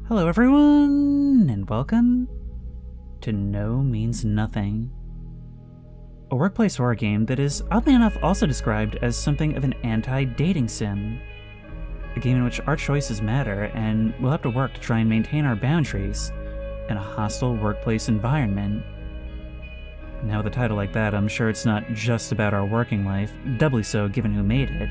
Hello everyone, and welcome to No Means Nothing, a workplace horror game that is oddly enough also described as something of an anti-dating sim. A game in which our choices matter, and we'll have to work to try and maintain our boundaries in a hostile workplace environment. Now with a title like that, I'm sure it's not just about our working life, doubly so given who made it.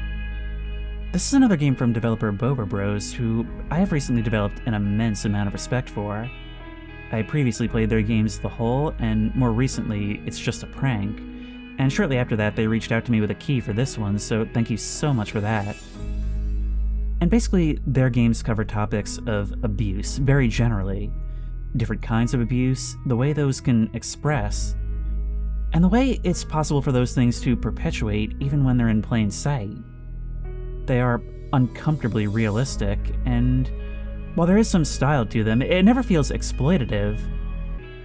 This is another game from developer Boba Bros, who I have recently developed an immense amount of respect for. I previously played their games The Hole, and more recently, It's Just a Prank, and shortly after that they reached out to me with a key for this one, so thank you so much for that. And basically, their games cover topics of abuse, very generally. Different kinds of abuse, the way those can express, and the way it's possible for those things to perpetuate even when they're in plain sight. They are uncomfortably realistic, and while there is some style to them, it never feels exploitative.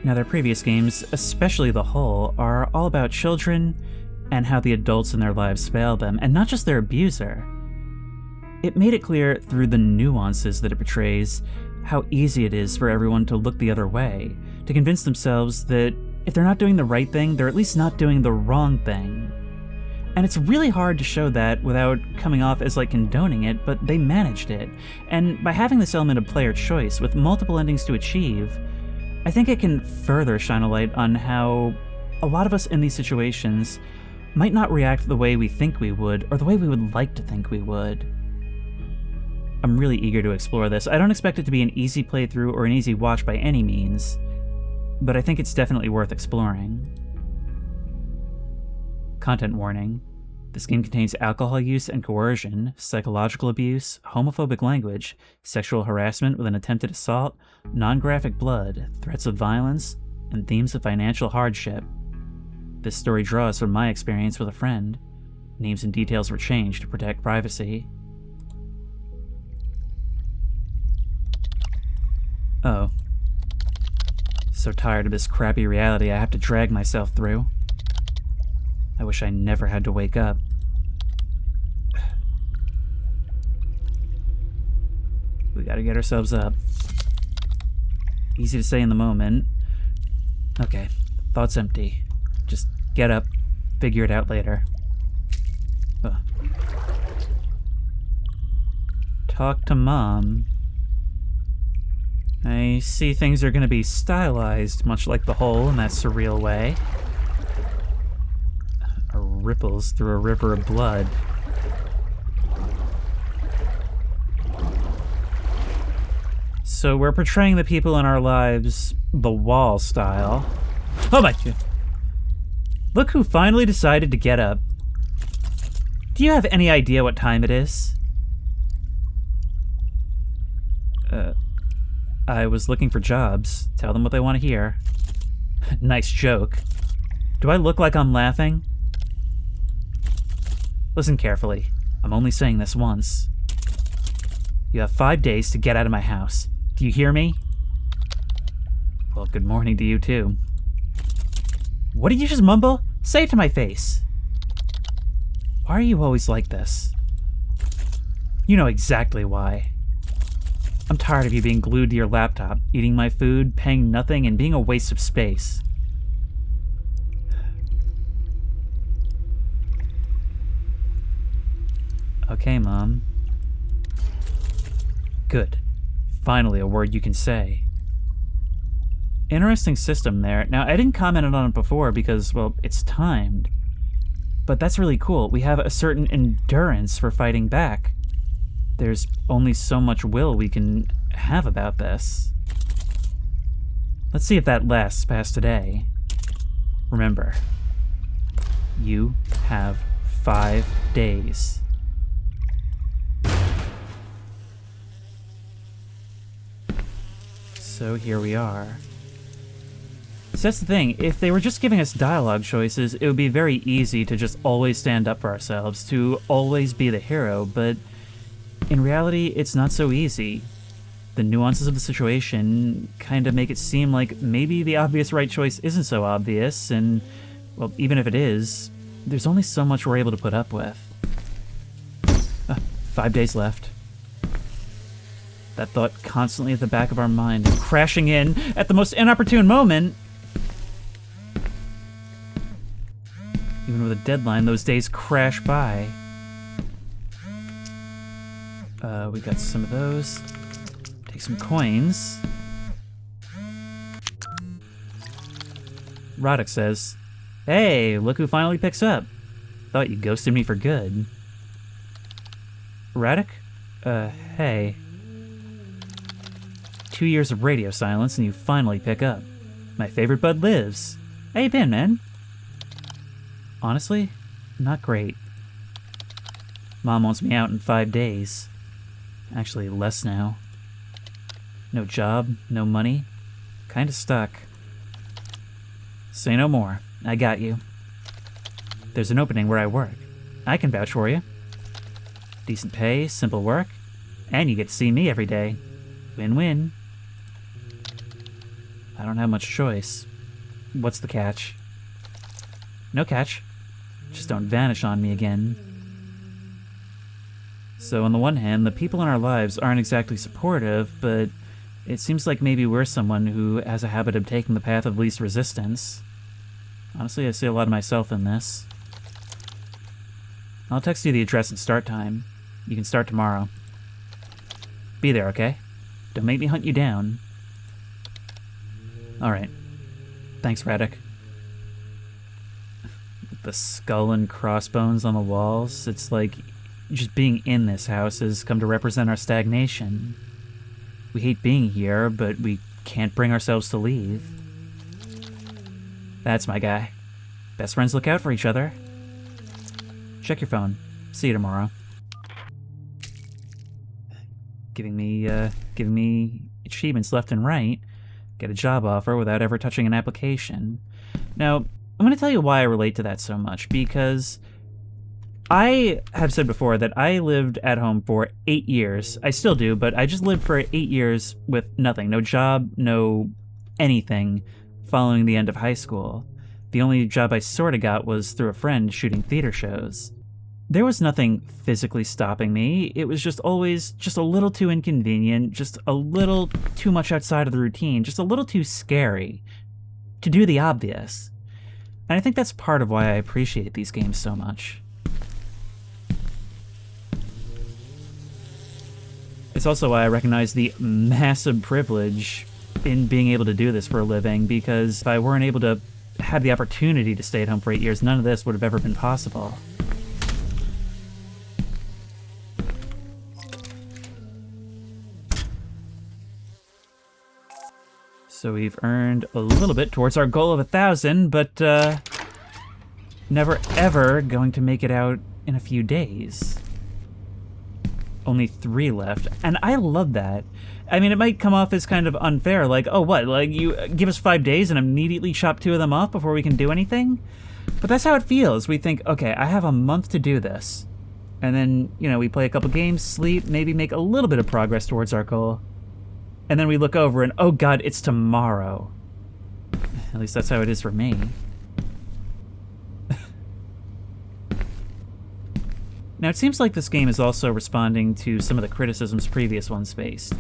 Now, their previous games, especially The Hole, are all about children and how the adults in their lives fail them, and not just their abuser. It made it clear through the nuances that it portrays how easy it is for everyone to look the other way, to convince themselves that if they're not doing the right thing, they're at least not doing the wrong thing. And it's really hard to show that without coming off as like condoning it, but they managed it. And by having this element of player choice with multiple endings to achieve, I think it can further shine a light on how a lot of us in these situations might not react the way we think we would, or the way we would like to think we would. I'm really eager to explore this. I don't expect it to be an easy playthrough or an easy watch by any means, but I think it's definitely worth exploring. Content warning. This game contains alcohol use and coercion, psychological abuse, homophobic language, sexual harassment with an attempted assault, non-graphic blood, threats of violence, and themes of financial hardship. This story draws from my experience with a friend. Names and details were changed to protect privacy. Oh. So tired of this crappy reality I have to drag myself through. I wish I never had to wake up. We gotta get ourselves up. Easy to say in the moment. Okay, thoughts empty. Just get up, figure it out later. Talk to Mom. I see things are gonna be stylized, much like The Hole in that surreal way. Ripples through a river of blood. So we're portraying the people in our lives The Wall style. Oh my god. Look who finally decided to get up. Do you have any idea what time it is? I was looking for jobs. Tell them what they want to hear. Nice joke. Do I look like I'm laughing? Listen carefully. I'm only saying this once. You have 5 days to get out of my house. Do you hear me? Well, good morning to you too. What did you just mumble? Say it to my face. Why are you always like this? You know exactly why. I'm tired of you being glued to your laptop, eating my food, paying nothing, and being a waste of space. Okay, Mom. Good. Finally, a word you can say. Interesting system there. Now, I didn't comment on it before because, well, it's timed. But that's really cool. We have a certain endurance for fighting back. There's only so much will we can have about this. Let's see if that lasts past today. Remember, you have 5 days. So here we are. So that's the thing, if they were just giving us dialogue choices, it would be very easy to just always stand up for ourselves, to always be the hero, but in reality, it's not so easy. The nuances of the situation kind of make it seem like maybe the obvious right choice isn't so obvious, and, well, even if it is, there's only so much we're able to put up with. 5 days left. That thought constantly at the back of our mind, crashing in at the most inopportune moment. Even with a deadline, those days crash by. We got some of those. Take some coins. Roddick says, "Hey, look who finally picks up. Thought you ghosted me for good." Raddick? Hey. 2 years of radio silence and you finally pick up. My favorite bud lives. How you been, man? Honestly, not great. Mom wants me out in 5 days. Actually, less now. No job, no money. Kinda stuck. Say no more. I got you. There's an opening where I work. I can vouch for you. Decent pay, simple work, and you get to see me every day. Win-win. I don't have much choice. What's the catch? No catch. Just don't vanish on me again. So on the one hand, the people in our lives aren't exactly supportive, but it seems like maybe we're someone who has a habit of taking the path of least resistance. Honestly, I see a lot of myself in this. I'll text you the address and start time. You can start tomorrow. Be there, okay? Don't make me hunt you down. Alright. Thanks, Raddick. The skull and crossbones on the walls, it's like just being in this house has come to represent our stagnation. We hate being here, but we can't bring ourselves to leave. That's my guy. Best friends look out for each other. Check your phone. See you tomorrow. Giving me achievements left and right. Get a job offer without ever touching an application. Now, I'm going to tell you why I relate to that so much, because I have said before that I lived at home for 8 years. I still do, but I just lived for 8 years with nothing. No job, no anything following the end of high school. The only job I sort of got was through a friend shooting theater shows. There was nothing physically stopping me. It was just always just a little too inconvenient, just a little too much outside of the routine, just a little too scary to do the obvious. And I think that's part of why I appreciate these games so much. It's also why I recognize the massive privilege in being able to do this for a living, because if I weren't able to have the opportunity to stay at home for 8 years, none of this would have ever been possible. So we've earned a little bit towards our goal of 1,000, but never ever going to make it out in a few days. Only 3 left, and I love that. I mean, it might come off as kind of unfair, like, oh, what, like, you give us 5 days and immediately chop 2 of them off before we can do anything? But that's how it feels. We think, okay, I have a month to do this. And then, you know, we play a couple games, sleep, maybe make a little bit of progress towards our goal. And then we look over and, oh god, it's tomorrow. At least that's how it is for me. Now, it seems like this game is also responding to some of the criticisms previous ones faced,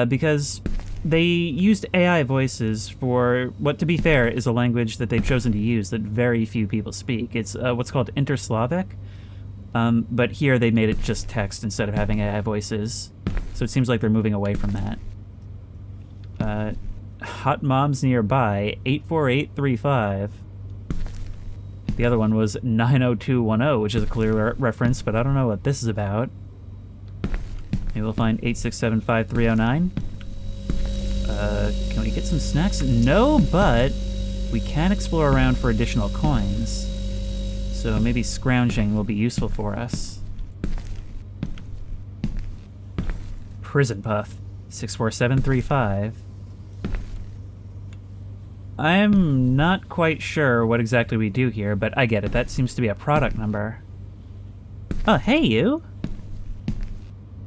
because they used AI voices for what, to be fair, is a language that they've chosen to use that very few people speak. It's what's called Interslavic, but here they made it just text instead of having AI voices, so it seems like they're moving away from that. Hot Moms Nearby, 84835. The other one was 90210, which is a clear reference, but I don't know what this is about. Maybe we'll find 8675309. Can we get some snacks? No, but we can explore around for additional coins. So maybe scrounging will be useful for us. Prison Puff, 64735. I'm not quite sure what exactly we do here, but I get it. That seems to be a product number. Oh, hey, you!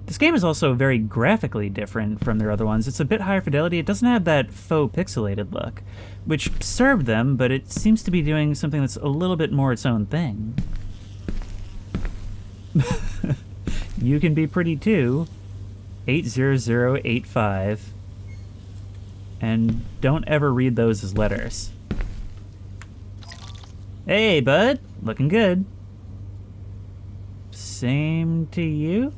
This game is also very graphically different from their other ones. It's a bit higher fidelity. It doesn't have that faux pixelated look, which served them, but it seems to be doing something that's a little bit more its own thing. You can be pretty too. 80085. And don't ever read those as letters. Hey, bud. Looking good. Same to you?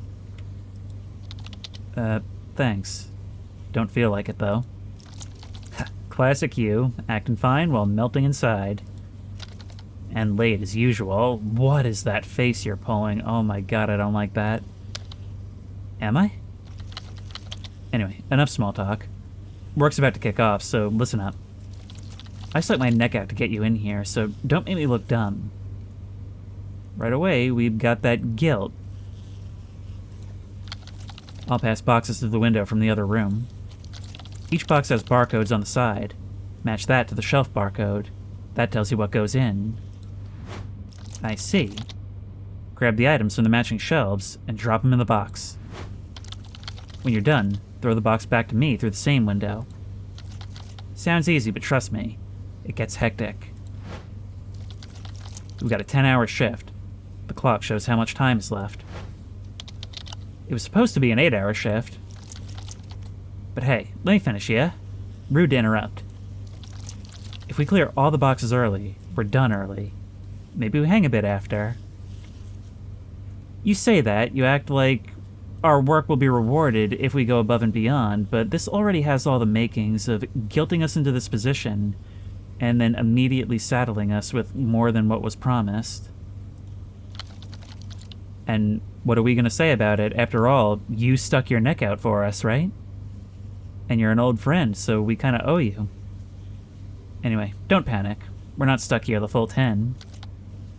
Thanks. Don't feel like it, though. Classic you, acting fine while melting inside. And late as usual. What is that face you're pulling? Oh my god, I don't like that. Am I? Anyway, enough small talk. Work's about to kick off, so listen up. I stuck my neck out to get you in here, so don't make me look dumb. Right away, we've got that guilt. I'll pass boxes through the window from the other room. Each box has barcodes on the side. Match that to the shelf barcode. That tells you what goes in. I see. Grab the items from the matching shelves and drop them in the box. When you're done, throw the box back to me through the same window. Sounds easy, but trust me, it gets hectic. We've got a 10-hour shift. The clock shows how much time is left. It was supposed to be an 8-hour shift. But hey, let me finish, yeah? Rude to interrupt. If we clear all the boxes early, we're done early. Maybe we hang a bit after. You say that, you act like our work will be rewarded if we go above and beyond, but this already has all the makings of guilting us into this position and then immediately saddling us with more than what was promised. And what are we going to say about it? After all, you stuck your neck out for us, right? And you're an old friend, so we kind of owe you. Anyway, don't panic. We're not stuck here the full 10.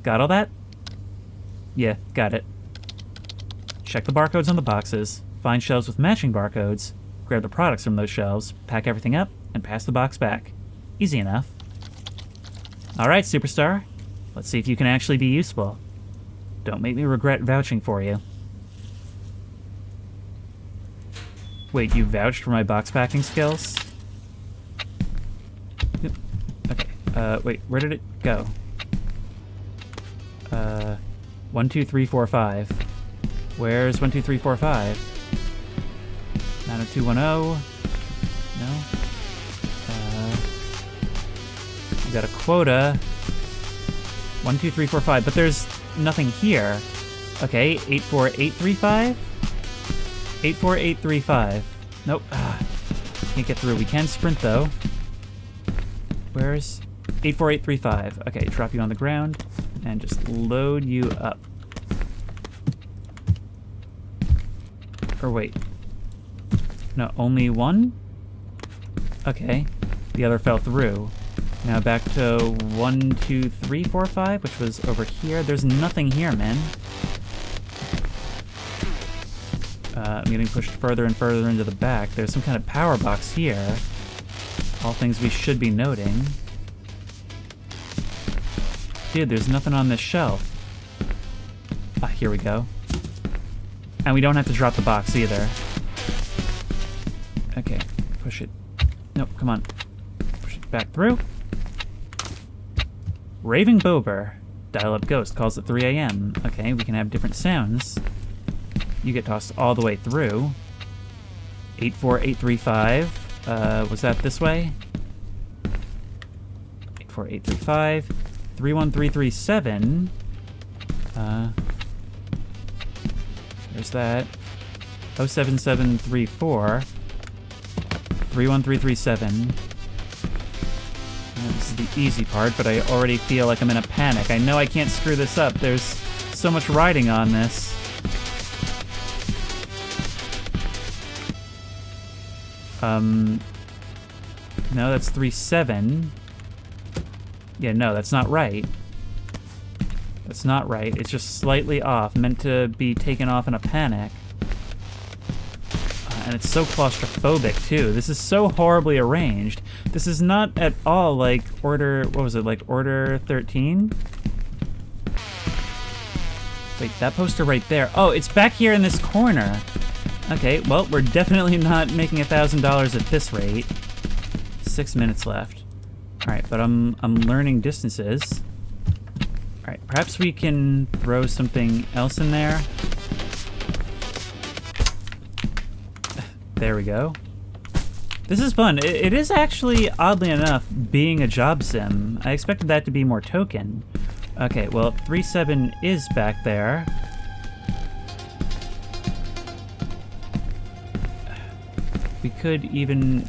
Got all that? Yeah, got it. Check the barcodes on the boxes, find shelves with matching barcodes, grab the products from those shelves, pack everything up, and pass the box back. Easy enough. Alright, superstar. Let's see if you can actually be useful. Don't make me regret vouching for you. Wait, you vouched for my box packing skills? Okay, wait, where did it go? 1, 2, 3, 4, 5. Where's 1, 2, 3, 4, 5? 90210. No. We got a quota. 1, 2, 3, 4, 5, but there's nothing here. Okay, 84835? 84835. Nope. Can't get through. We can sprint though. Where's 84835? Okay, drop you on the ground and just load you up. Or wait. No, only one? Okay. The other fell through. Now back to 1, 2, 3, 4, 5, which was over here. There's nothing here, man. I'm getting pushed further and further into the back. There's some kind of power box here. All things we should be noting. Dude, there's nothing on this shelf. Ah, here we go. And we don't have to drop the box either. Okay, push it. Nope, come on. Push it back through. Raving Bober. Dial-up ghost calls at 3 a.m. Okay, we can have different sounds. You get tossed all the way through. 84835. Was that this way? 84835. 31337. There's that. 07734. 31337. This is the easy part, but I already feel like I'm in a panic. I know I can't screw this up. There's so much riding on this. No, that's 37. Yeah, no, that's not right. That's not right. It's just slightly off, meant to be taken off in a panic. And it's so claustrophobic, too. This is so horribly arranged. This is not at all like Order... What was it, like Order 13? Wait, that poster right there. Oh, it's back here in this corner. Okay, well, we're definitely not making $1,000 at this rate. 6 minutes left. Alright, but I'm learning distances. Alright, perhaps we can throw something else in there. There we go. This is fun. It is actually, oddly enough, being a job sim. I expected that to be more token. Okay, well, 3-7 is back there. We could even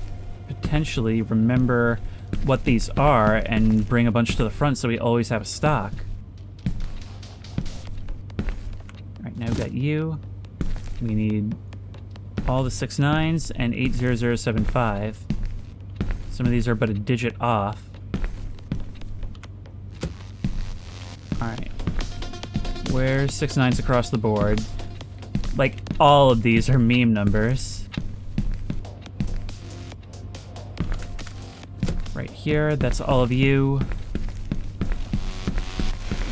potentially remember what these are and bring a bunch to the front so we always have a stock. Alright, now we've got you. We need all the 6-9s and 80075. Some of these are but a digit off. Alright. Where's 6-9s across the board? Like, all of these are meme numbers. Right here, that's all of you.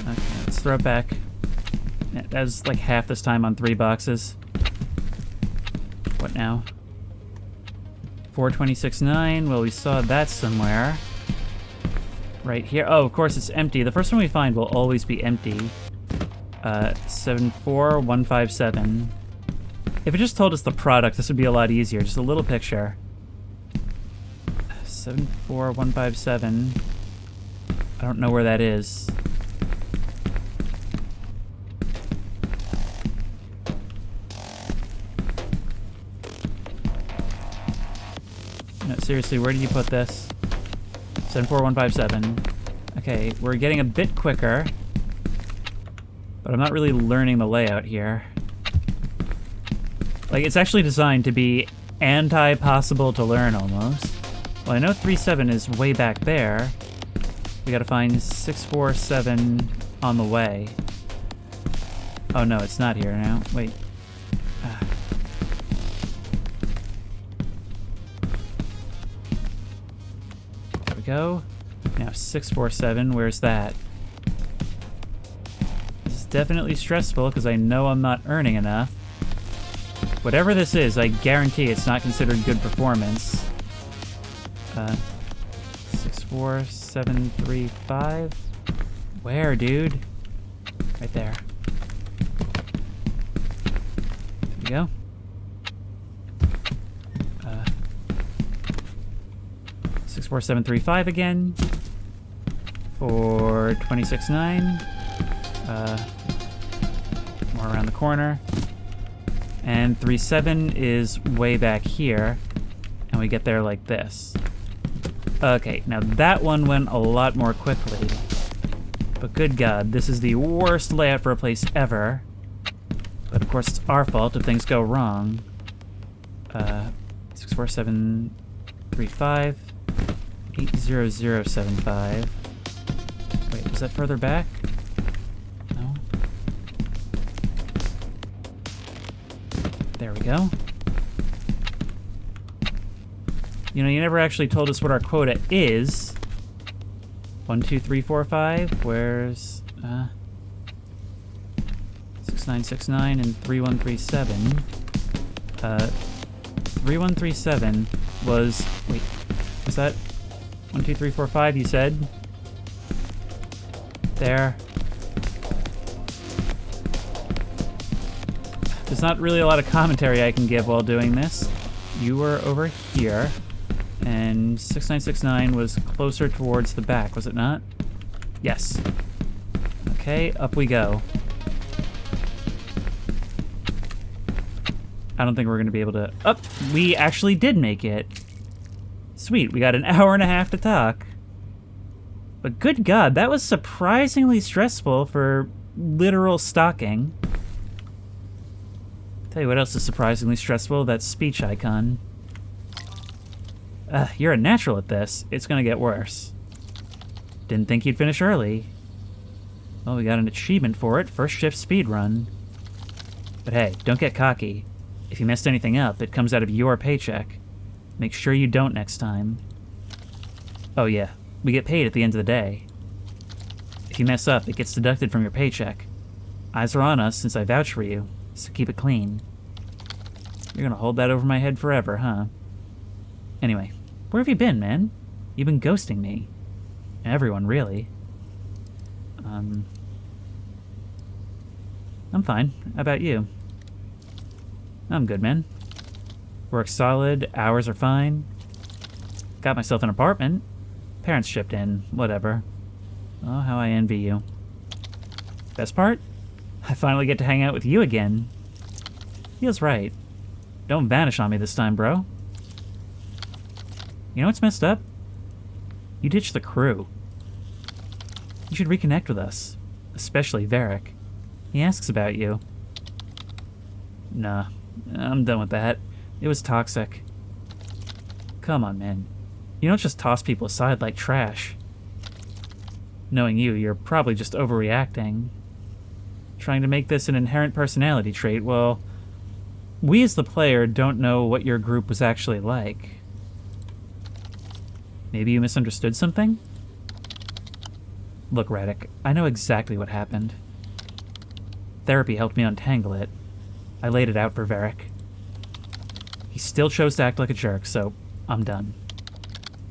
Okay, let's throw it back. That was like half this time on 3 boxes. What now? 426.9. Well, we saw that somewhere. Right here. Oh, of course it's empty. The first one we find will always be empty. 74157. If it just told us the product, this would be a lot easier. Just a little picture. 74157. I don't know where that is. No, seriously, where did you put this? 74157. Okay, we're getting a bit quicker, but I'm not really learning the layout here. Like, it's actually designed to be anti-possible to learn, almost. Well, I know 3-7 is way back there. We gotta find 647 on the way. Oh no, it's not here now. Wait. There we go. Now 647, where's that? This is definitely stressful because I know I'm not earning enough. Whatever this is, I guarantee it's not considered good performance. 64735. Where, dude? Right there. There we go. 64735 again. 4269. More around the corner. And 37 is way back here. And we get there like this. Okay, now that one went a lot more quickly. But good God, this is the worst layout for a place ever. But of course it's our fault if things go wrong. 64735. 80075. Wait, is that further back? No. There we go. You know, you never actually told us what our quota is. 1, 2, 3, 4, 5. Where's 6969 and 3137? 3137 was, wait, was that 1, 2, 3, 4, 5? You said there. There's not really a lot of commentary I can give while doing this. You were over here. And 6969 was closer towards the back, was it not? Yes. Okay, up we go. I don't think we're going to be able to... Oh, we actually did make it. Sweet, we got an hour and a half to talk. But good God, that was surprisingly stressful for literal stalking. Tell you what else is surprisingly stressful, that speech icon. You're a natural at this. It's gonna get worse. Didn't think you'd finish early. Well, we got an achievement for it. First shift speed run. But hey, don't get cocky. If you messed anything up, it comes out of your paycheck. Make sure you don't next time. Oh yeah, we get paid at the end of the day. If you mess up, it gets deducted from your paycheck. Eyes are on us since I vouch for you, so keep it clean. You're gonna hold that over my head forever, huh? Anyway, where have you been, man? You've been ghosting me. Everyone, really. I'm fine. How about you? I'm good, man. Work solid, hours are fine. Got myself an apartment. Parents chipped in, whatever. Oh, how I envy you. Best part? I finally get to hang out with you again. Feels right. Don't vanish on me this time, bro. You know what's messed up? You ditched the crew. You should reconnect with us. Especially Varric. He asks about you. Nah, I'm done with that. It was toxic. Come on, man. You don't just toss people aside like trash. Knowing you, you're probably just overreacting. Trying to make this an inherent personality trait, well, we as the player don't know what your group was actually like. Maybe you misunderstood something? Look, Radek, I know exactly what happened. Therapy helped me untangle it. I laid it out for Varric. He still chose to act like a jerk, so I'm done.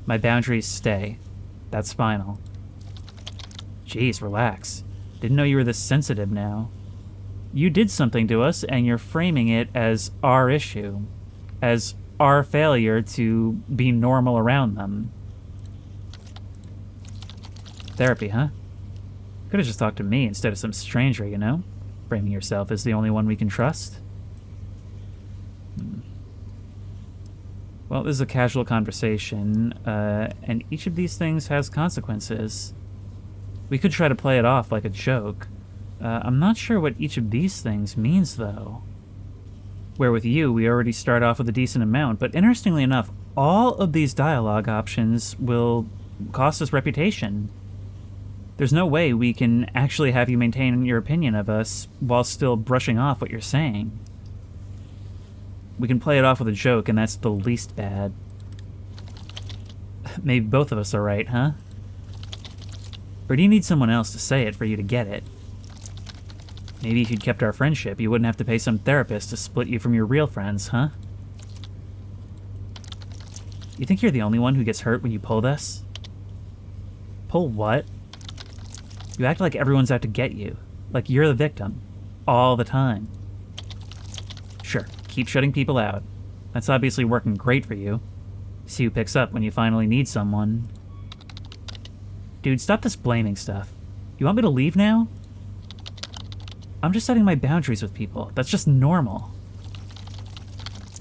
My boundaries stay. That's final. Jeez, relax. Didn't know you were this sensitive now. You did something to us, and you're framing it as our issue. As our failure to be normal around them. Therapy, huh? Could have just talked to me instead of some stranger, you know? Framing yourself as the only one we can trust. Well, this is a casual conversation, and each of these things has consequences. We could try to play it off like a joke. I'm not sure what each of these things means, though. Where with you, we already start off with a decent amount, but interestingly enough, all of these dialogue options will cost us reputation. There's no way we can actually have you maintain your opinion of us while still brushing off what you're saying. We can play it off with a joke, and that's the least bad. Maybe both of us are right, huh? Or do you need someone else to say it for you to get it? Maybe if you'd kept our friendship, you wouldn't have to pay some therapist to split you from your real friends, huh? You think you're the only one who gets hurt when you pull this? Pull what? You act like everyone's out to get you. Like you're the victim. All the time. Sure, keep shutting people out. That's obviously working great for you. See who picks up when you finally need someone. Dude, stop this blaming stuff. You want me to leave now? I'm just setting my boundaries with people. That's just normal.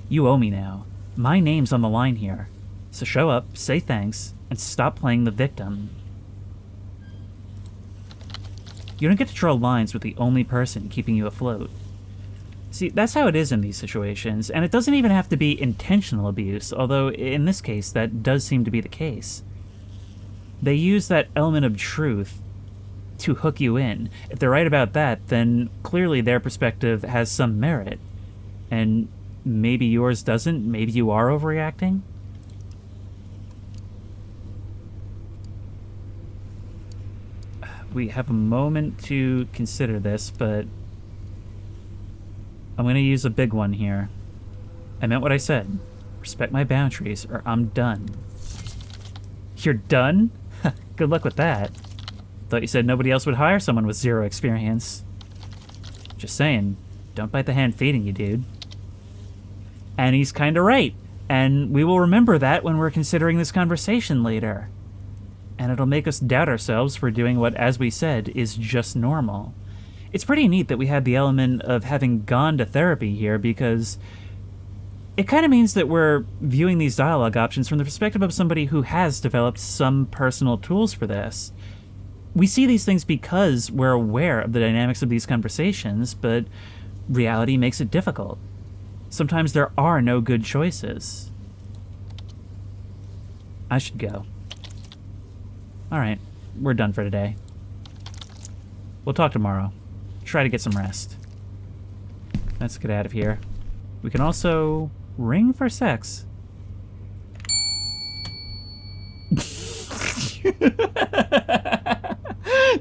You owe me now. My name's on the line here. So show up, say thanks, and stop playing the victim. You don't get to draw lines with the only person keeping you afloat. See, that's how it is in these situations, and it doesn't even have to be intentional abuse, although in this case that does seem to be the case. They use that element of truth to hook you in. If they're right about that, then clearly their perspective has some merit. And maybe yours doesn't, maybe you are overreacting? We have a moment to consider this, but I'm going to use a big one here. I meant what I said. Respect my boundaries, or I'm done. You're done? Good luck with that. Thought you said nobody else would hire someone with 0 experience. Just saying, don't bite the hand feeding you, dude. And he's kinda right. And we will remember that when we're considering this conversation later. And it'll make us doubt ourselves for doing what, as we said, is just normal. It's pretty neat that we had the element of having gone to therapy here, because it kind of means that we're viewing these dialogue options from the perspective of somebody who has developed some personal tools for this. We see these things because we're aware of the dynamics of these conversations, but reality makes it difficult. Sometimes there are no good choices. I should go. Alright, we're done for today. We'll talk tomorrow. Try to get some rest. Let's get out of here. We can also ring for sex.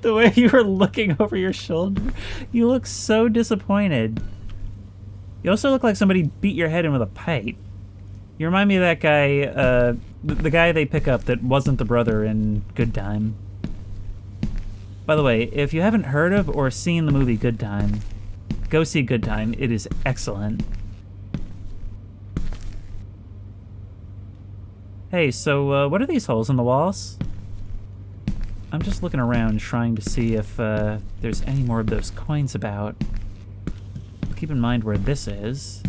The way you were looking over your shoulder, you look so disappointed. You also look like somebody beat your head in with a pipe. You remind me of that guy, the guy they pick up that wasn't the brother in Good Time. By the way, if you haven't heard of or seen the movie Good Time, go see Good Time. It is excellent. Hey, so what are these holes in the walls? I'm just looking around trying to see if there's any more of those coins about. Keep in mind where this is.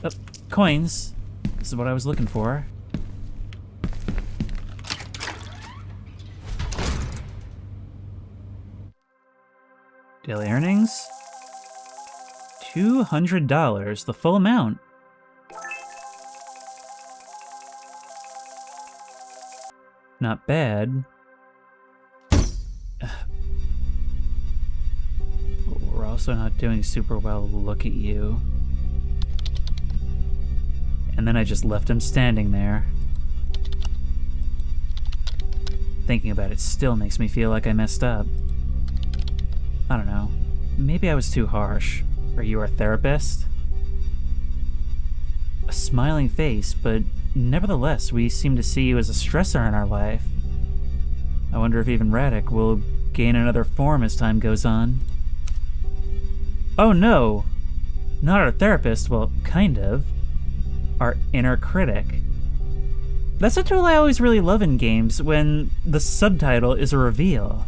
Oh, coins. This is what I was looking for. Daily earnings? $200, the full amount. Not bad. We're also not doing super well, look at you. And then I just left him standing there. Thinking about it still makes me feel like I messed up. I don't know. Maybe I was too harsh. Are you our therapist? A smiling face, but nevertheless, we seem to see you as a stressor in our life. I wonder if even Radek will gain another form as time goes on. Oh no! Not our therapist, well, kind of. Our inner critic. That's a tool I always really love in games, when the subtitle is a reveal.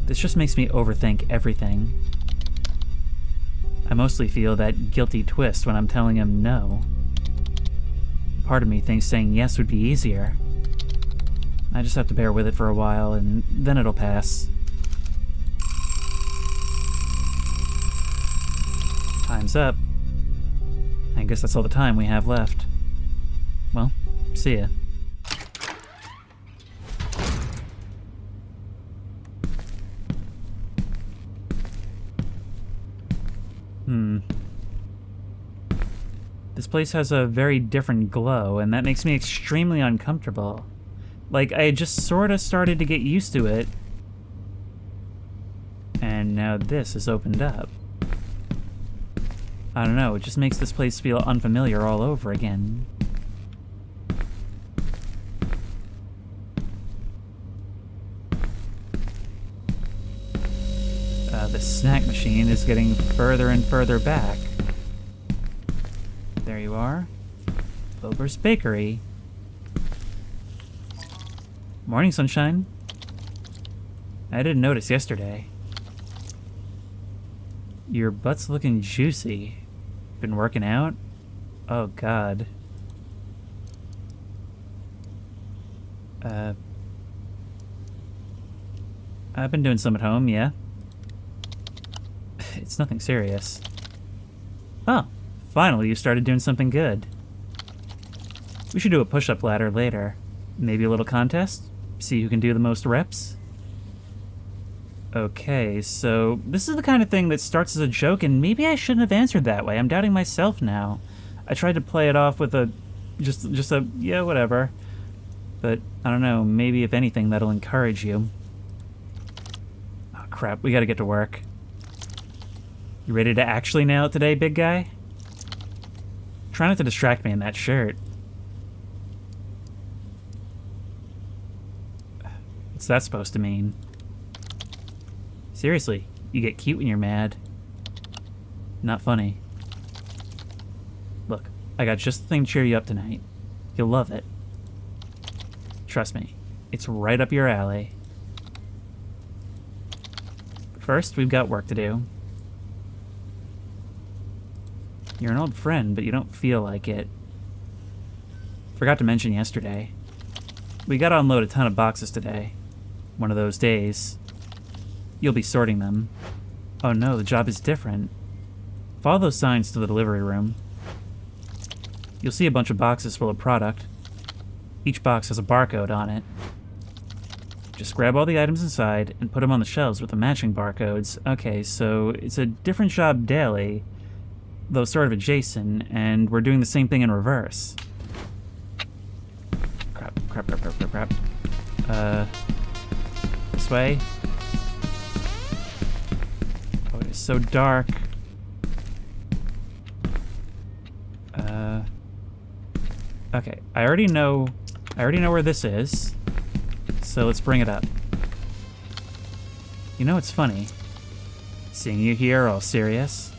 This just makes me overthink everything. I mostly feel that guilty twist when I'm telling him no. Part of me thinks saying yes would be easier. I just have to bear with it for a while, and then it'll pass. Time's up. I guess that's all the time we have left. Well, see ya. This place has a very different glow, and that makes me extremely uncomfortable. Like, I just sorta started to get used to it, and now this is opened up. I don't know, it just makes this place feel unfamiliar all over again. The snack machine is getting further and further back. There you are. Bober's Bakery. Morning, sunshine. I didn't notice yesterday. Your butt's looking juicy. Been working out? Oh, God. I've been doing some at home, yeah. It's nothing serious. Oh, finally you started doing something good. We should do a push-up ladder later. Maybe a little contest? See who can do the most reps? Okay, so this is the kind of thing that starts as a joke, and maybe I shouldn't have answered that way. I'm doubting myself now. I tried to play it off with a... just a, yeah, whatever. But, I don't know, maybe if anything that'll encourage you. Oh, crap, we gotta get to work. You ready to actually nail it today, big guy? Try not to distract me in that shirt. What's that supposed to mean? Seriously, you get cute when you're mad. Not funny. Look, I got just the thing to cheer you up tonight. You'll love it. Trust me, it's right up your alley. But first, we've got work to do. You're an old friend, but you don't feel like it. Forgot to mention yesterday. We gotta unload a ton of boxes today. One of those days. You'll be sorting them. Oh no, the job is different. Follow those signs to the delivery room. You'll see a bunch of boxes full of product. Each box has a barcode on it. Just grab all the items inside and put them on the shelves with the matching barcodes. Okay, so it's a different job daily, though sort of adjacent, and we're doing the same thing in reverse. Crap. This way. Oh, it is so dark. Okay, I already know where this is, so let's bring it up. You know, it's funny, seeing you here all serious.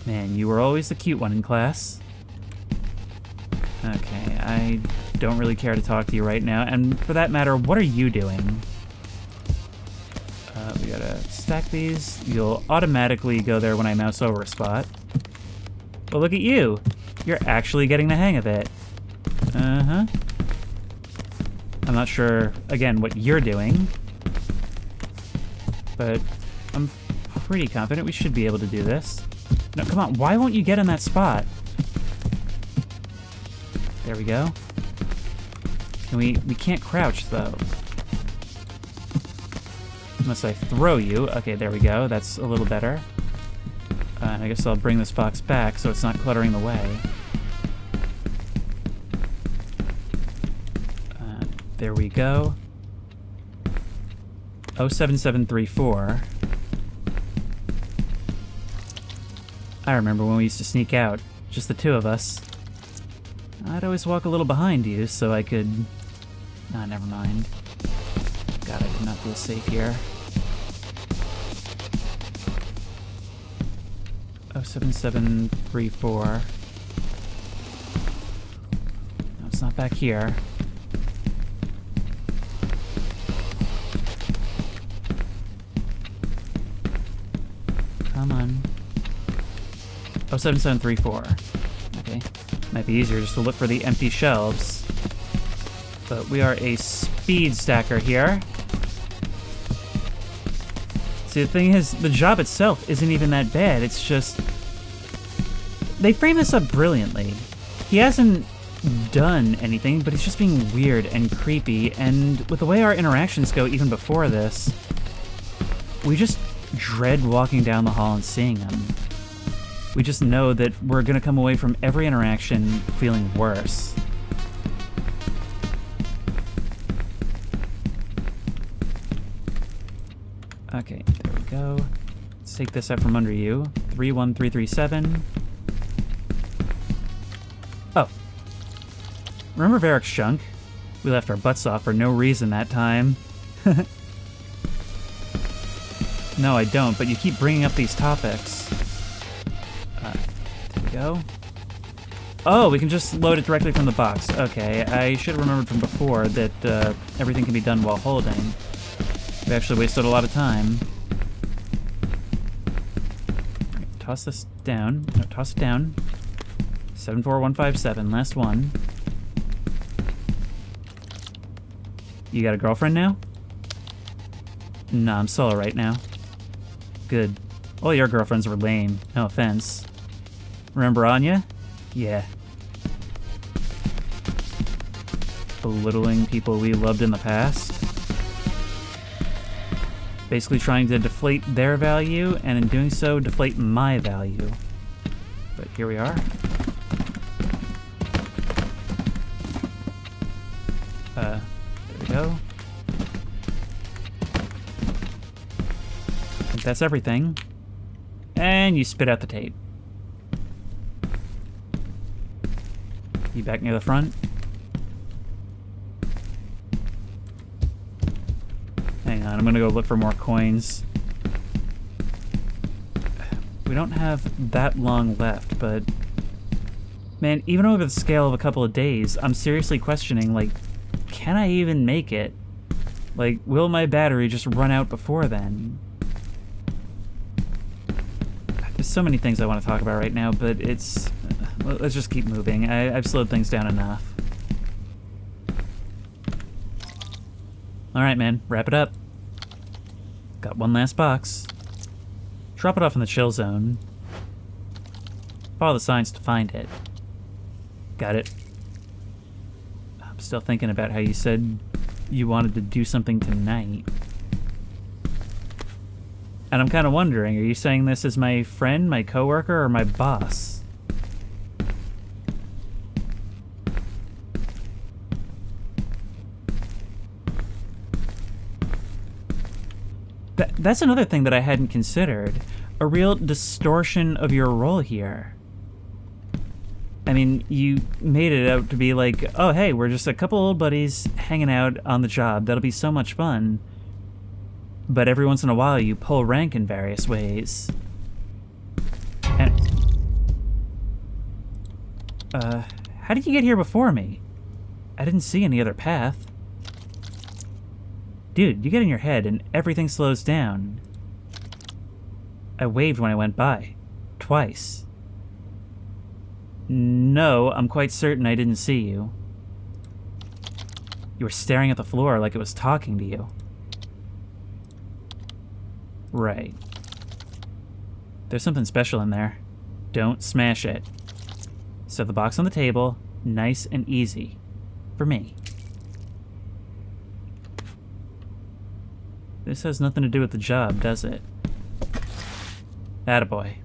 Man, you were always the cute one in class. Okay, I don't really care to talk to you right now, and for that matter, what are you doing? We gotta stack these. You'll automatically go there when I mouse over a spot. Well, look at you! You're actually getting the hang of it. Uh-huh. I'm not sure, again, what you're doing, but I'm pretty confident we should be able to do this. No, come on, why won't you get in that spot? There we go. And we can't crouch, though. Unless I throw you. Okay, there we go. That's a little better. I guess I'll bring this box back so it's not cluttering the way. There we go. 07734. I remember when we used to sneak out, just the two of us. I'd always walk a little behind you so I could... Ah, never mind. God, I did not feel safe here. 07734. No, it's not back here. Come on. 07734. Okay. Might be easier just to look for the empty shelves. But we are a speed stacker here. See, the thing is, the job itself isn't even that bad. It's just... They frame this up brilliantly. He hasn't done anything, but he's just being weird and creepy, and with the way our interactions go even before this, we just dread walking down the hall and seeing him. We just know that we're gonna come away from every interaction feeling worse. Okay, there we go. Let's take this out from under you. 31337. Oh. Remember Varric's junk? We left our butts off for no reason that time. No, I don't, but you keep bringing up these topics. There we go. Oh, we can just load it directly from the box. Okay, I should have remembered from before that everything can be done while holding. We actually wasted a lot of time. Right, toss this down. No, toss it down. 74157, last one. You got a girlfriend now? Nah, I'm solo right now. Good. All your girlfriends were lame, no offense. Remember Anya? Yeah. Belittling people we loved in the past. Basically trying to deflate their value, and in doing so, deflate my value. But here we are. There we go. I think that's everything. And you spit out the tape. You back near the front? Hang on, I'm gonna go look for more coins. We don't have that long left, but... Man, even over the scale of a couple of days, I'm seriously questioning, like, can I even make it? Like, will my battery just run out before then? There's so many things I want to talk about right now, but it's... let's just keep moving. I've slowed things down enough. Alright, man. Wrap it up. Got one last box. Drop it off in the chill zone. Follow the signs to find it. Got it. I'm still thinking about how you said you wanted to do something tonight. And I'm kind of wondering, are you saying this as my friend, my coworker, or my boss? That's another thing that I hadn't considered. A real distortion of your role here. I mean, you made it out to be like, oh hey, we're just a couple old buddies hanging out on the job. That'll be so much fun. But every once in a while you pull rank in various ways. And How did you get here before me? I didn't see any other path. Dude, you get in your head and everything slows down. I waved when I went by. Twice. No, I'm quite certain I didn't see you. You were staring at the floor like it was talking to you. Right. There's something special in there. Don't smash it. Set the box on the table, nice and easy. For me. This has nothing to do with the job, does it? Attaboy.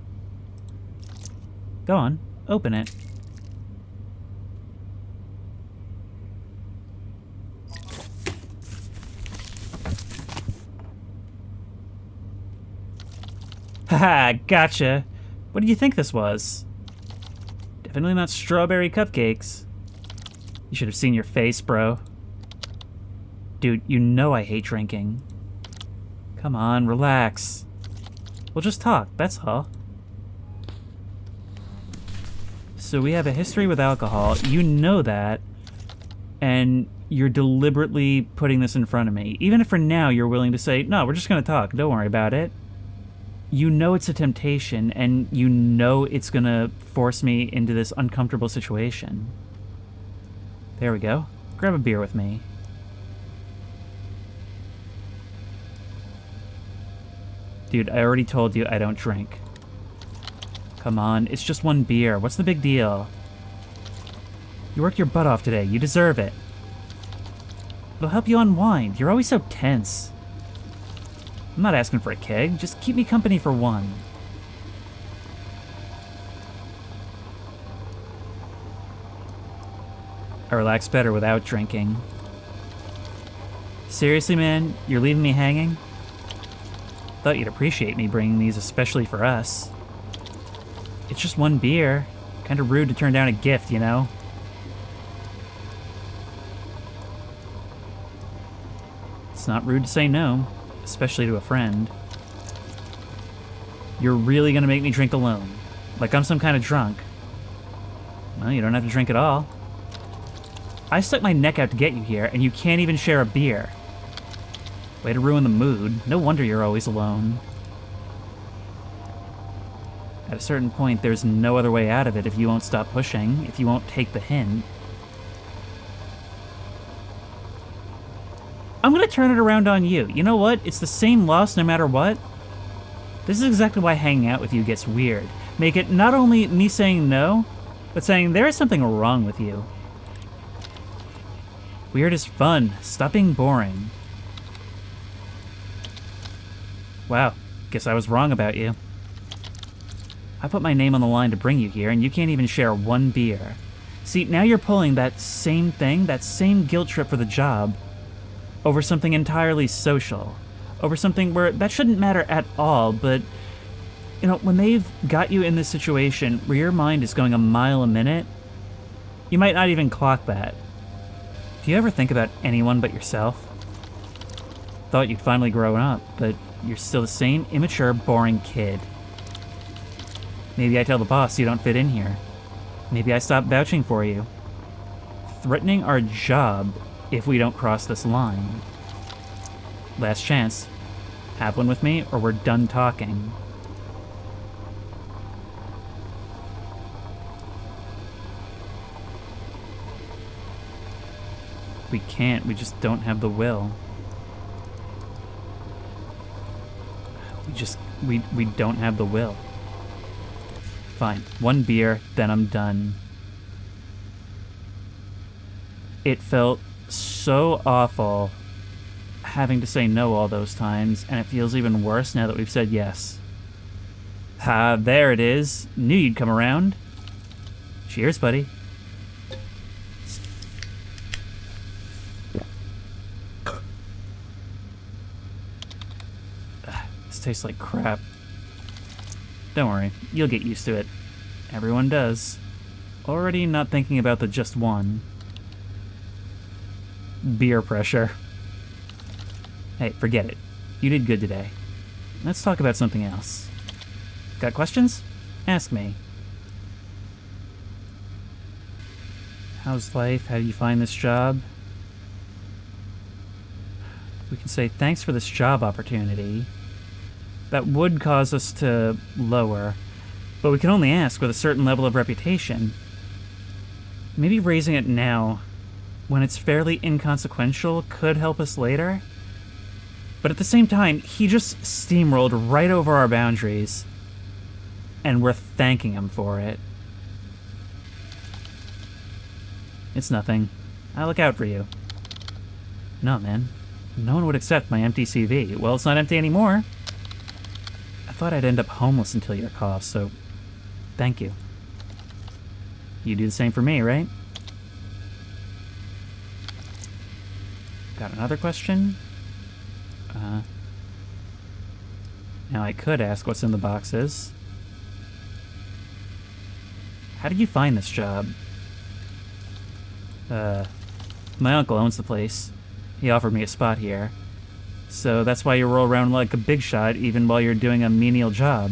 Go on, open it. Haha, gotcha. What did you think this was? Definitely not strawberry cupcakes. You should have seen your face, bro. Dude, you know I hate drinking. Come on, relax. We'll just talk, that's all. So we have a history with alcohol, you know that, and you're deliberately putting this in front of me. Even if for now you're willing to say, no, we're just gonna talk, don't worry about it. You know it's a temptation, and you know it's gonna force me into this uncomfortable situation. There we go. Grab a beer with me. Dude, I already told you I don't drink. Come on, it's just one beer. What's the big deal? You worked your butt off today. You deserve it. It'll help you unwind. You're always so tense. I'm not asking for a keg. Just keep me company for one. I relax better without drinking. Seriously, man? You're leaving me hanging? Thought you'd appreciate me bringing these especially for us. It's just one beer. Kinda rude to turn down a gift, you know? It's not rude to say no, especially to a friend. You're really gonna make me drink alone? Like I'm some kind of drunk? Well, you don't have to drink at all. I stuck my neck out to get you here, and you can't even share a beer. Way to ruin the mood. No wonder you're always alone. At a certain point, there's no other way out of it if you won't stop pushing, if you won't take the hint. I'm gonna turn it around on you. You know what? It's the same loss no matter what. This is exactly why hanging out with you gets weird. Make it not only me saying no, but saying there is something wrong with you. Weird is fun. Stop being boring. Wow, guess I was wrong about you. I put my name on the line to bring you here, and you can't even share one beer. See, now you're pulling that same thing, that same guilt trip for the job, over something entirely social. Over something where that shouldn't matter at all, but, you know, when they've got you in this situation where your mind is going a mile a minute, you might not even clock that. Do you ever think about anyone but yourself? Thought you'd finally grown up, but you're still the same immature, boring kid. Maybe I tell the boss you don't fit in here. Maybe I stop vouching for you. Threatening our job if we don't cross this line. Last chance. Have one with me, or we're done talking. We can't, we just don't have the will. We don't have the will. Fine, one beer, then I'm done. It felt so awful having to say no all those times, and it feels even worse now that we've said yes. Ah, there it is. Knew you'd come around. Cheers, buddy. This tastes like crap. Don't worry, you'll get used to it. Everyone does. Already not thinking about the just one. Beer pressure. Hey, forget it. You did good today. Let's talk about something else. Got questions? Ask me. How's life? How do you find this job? We can say thanks for this job opportunity. That would cause us to lower, but we can only ask with a certain level of reputation. Maybe raising it now, when it's fairly inconsequential, could help us later. But at the same time, he just steamrolled right over our boundaries, and we're thanking him for it. It's nothing. I'll look out for you. No, man. No one would accept my empty CV. Well, it's not empty anymore. I thought I'd end up homeless until your cough, so thank you. You do the same for me, right? Got another question? Now I could ask what's in the boxes. How did you find this job? My uncle owns the place. He offered me a spot here. So that's why you roll around like a big shot even while you're doing a menial job.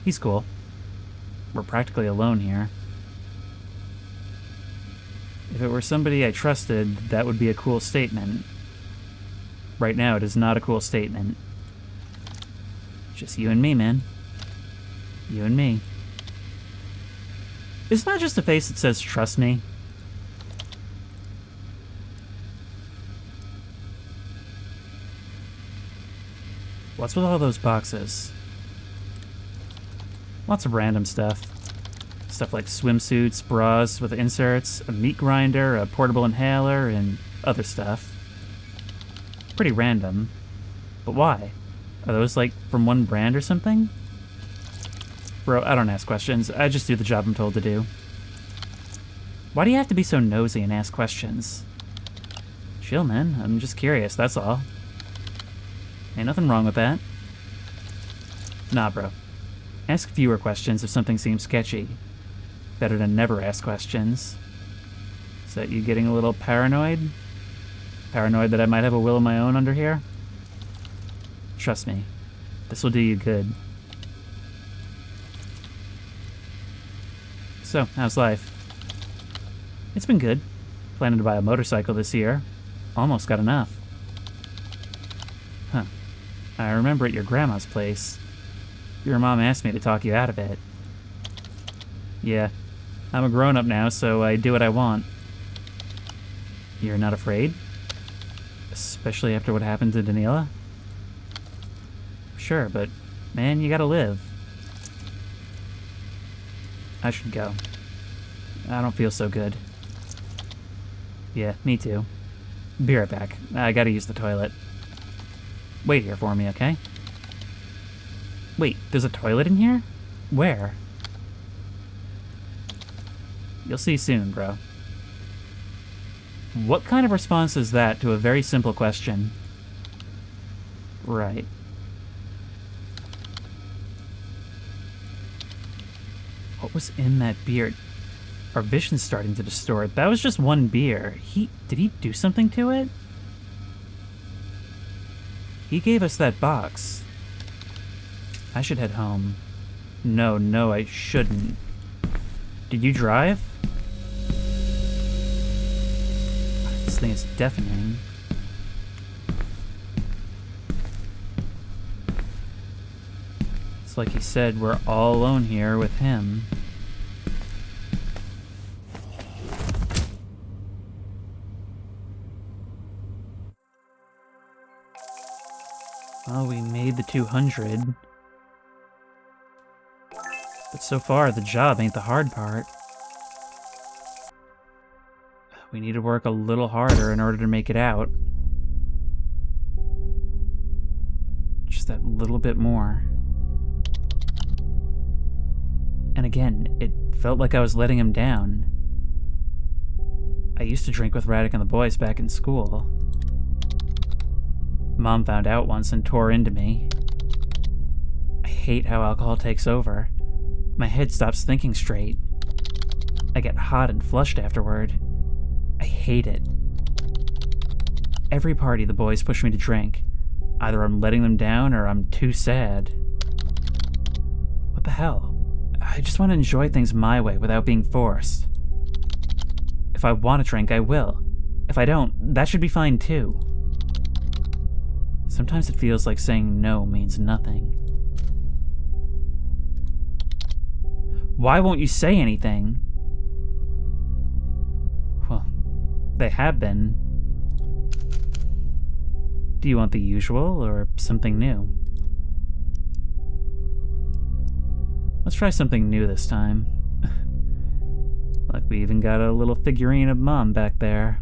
He's cool. We're practically alone here. If it were somebody I trusted, that would be a cool statement. Right now, it is not a cool statement. Just you and me, man. You and me. It's not just a face that says, trust me. What's with all those boxes? Lots of random stuff. Stuff like swimsuits, bras with inserts, a meat grinder, a portable inhaler, and other stuff. Pretty random. But why? Are those like from one brand or something? Bro, I don't ask questions. I just do the job I'm told to do. Why do you have to be so nosy and ask questions? Chill, man. I'm just curious, that's all. Ain't nothing wrong with that. Nah, bro. Ask fewer questions if something seems sketchy. Better than never ask questions. Is that you getting a little paranoid? Paranoid that I might have a will of my own under here? Trust me. This will do you good. So, how's life? It's been good. Planning to buy a motorcycle this year. Almost got enough. Huh. I remember at your grandma's place. Your mom asked me to talk you out of it. Yeah. I'm a grown-up now, so I do what I want. You're not afraid? Especially after what happened to Daniela? Sure, but man, you gotta live. I should go. I don't feel so good. Yeah, me too. Be right back. I gotta use the toilet. Wait here for me, okay? Wait, there's a toilet in here? Where? You'll see soon, bro. What kind of response is that to a very simple question? Right. What was in that beer? Our vision's starting to distort. That was just one beer. Did he do something to it? He gave us that box. I should head home. No, I shouldn't. Did you drive? This thing is deafening. It's like he said, we're all alone here with him. Well, we made the 200. But so far, the job ain't the hard part. We need to work a little harder in order to make it out. Just that little bit more. And again, it felt like I was letting him down. I used to drink with Radek and the boys back in school. Mom found out once and tore into me. I hate how alcohol takes over. My head stops thinking straight. I get hot and flushed afterward. I hate it. Every party the boys push me to drink. Either I'm letting them down or I'm too sad. What the hell? I just want to enjoy things my way without being forced. If I want a drink, I will. If I don't, that should be fine too. Sometimes it feels like saying no means nothing. Why won't you say anything? Well, they have been. Do you want the usual or something new? Let's try something new this time. Like we even got a little figurine of Mom back there.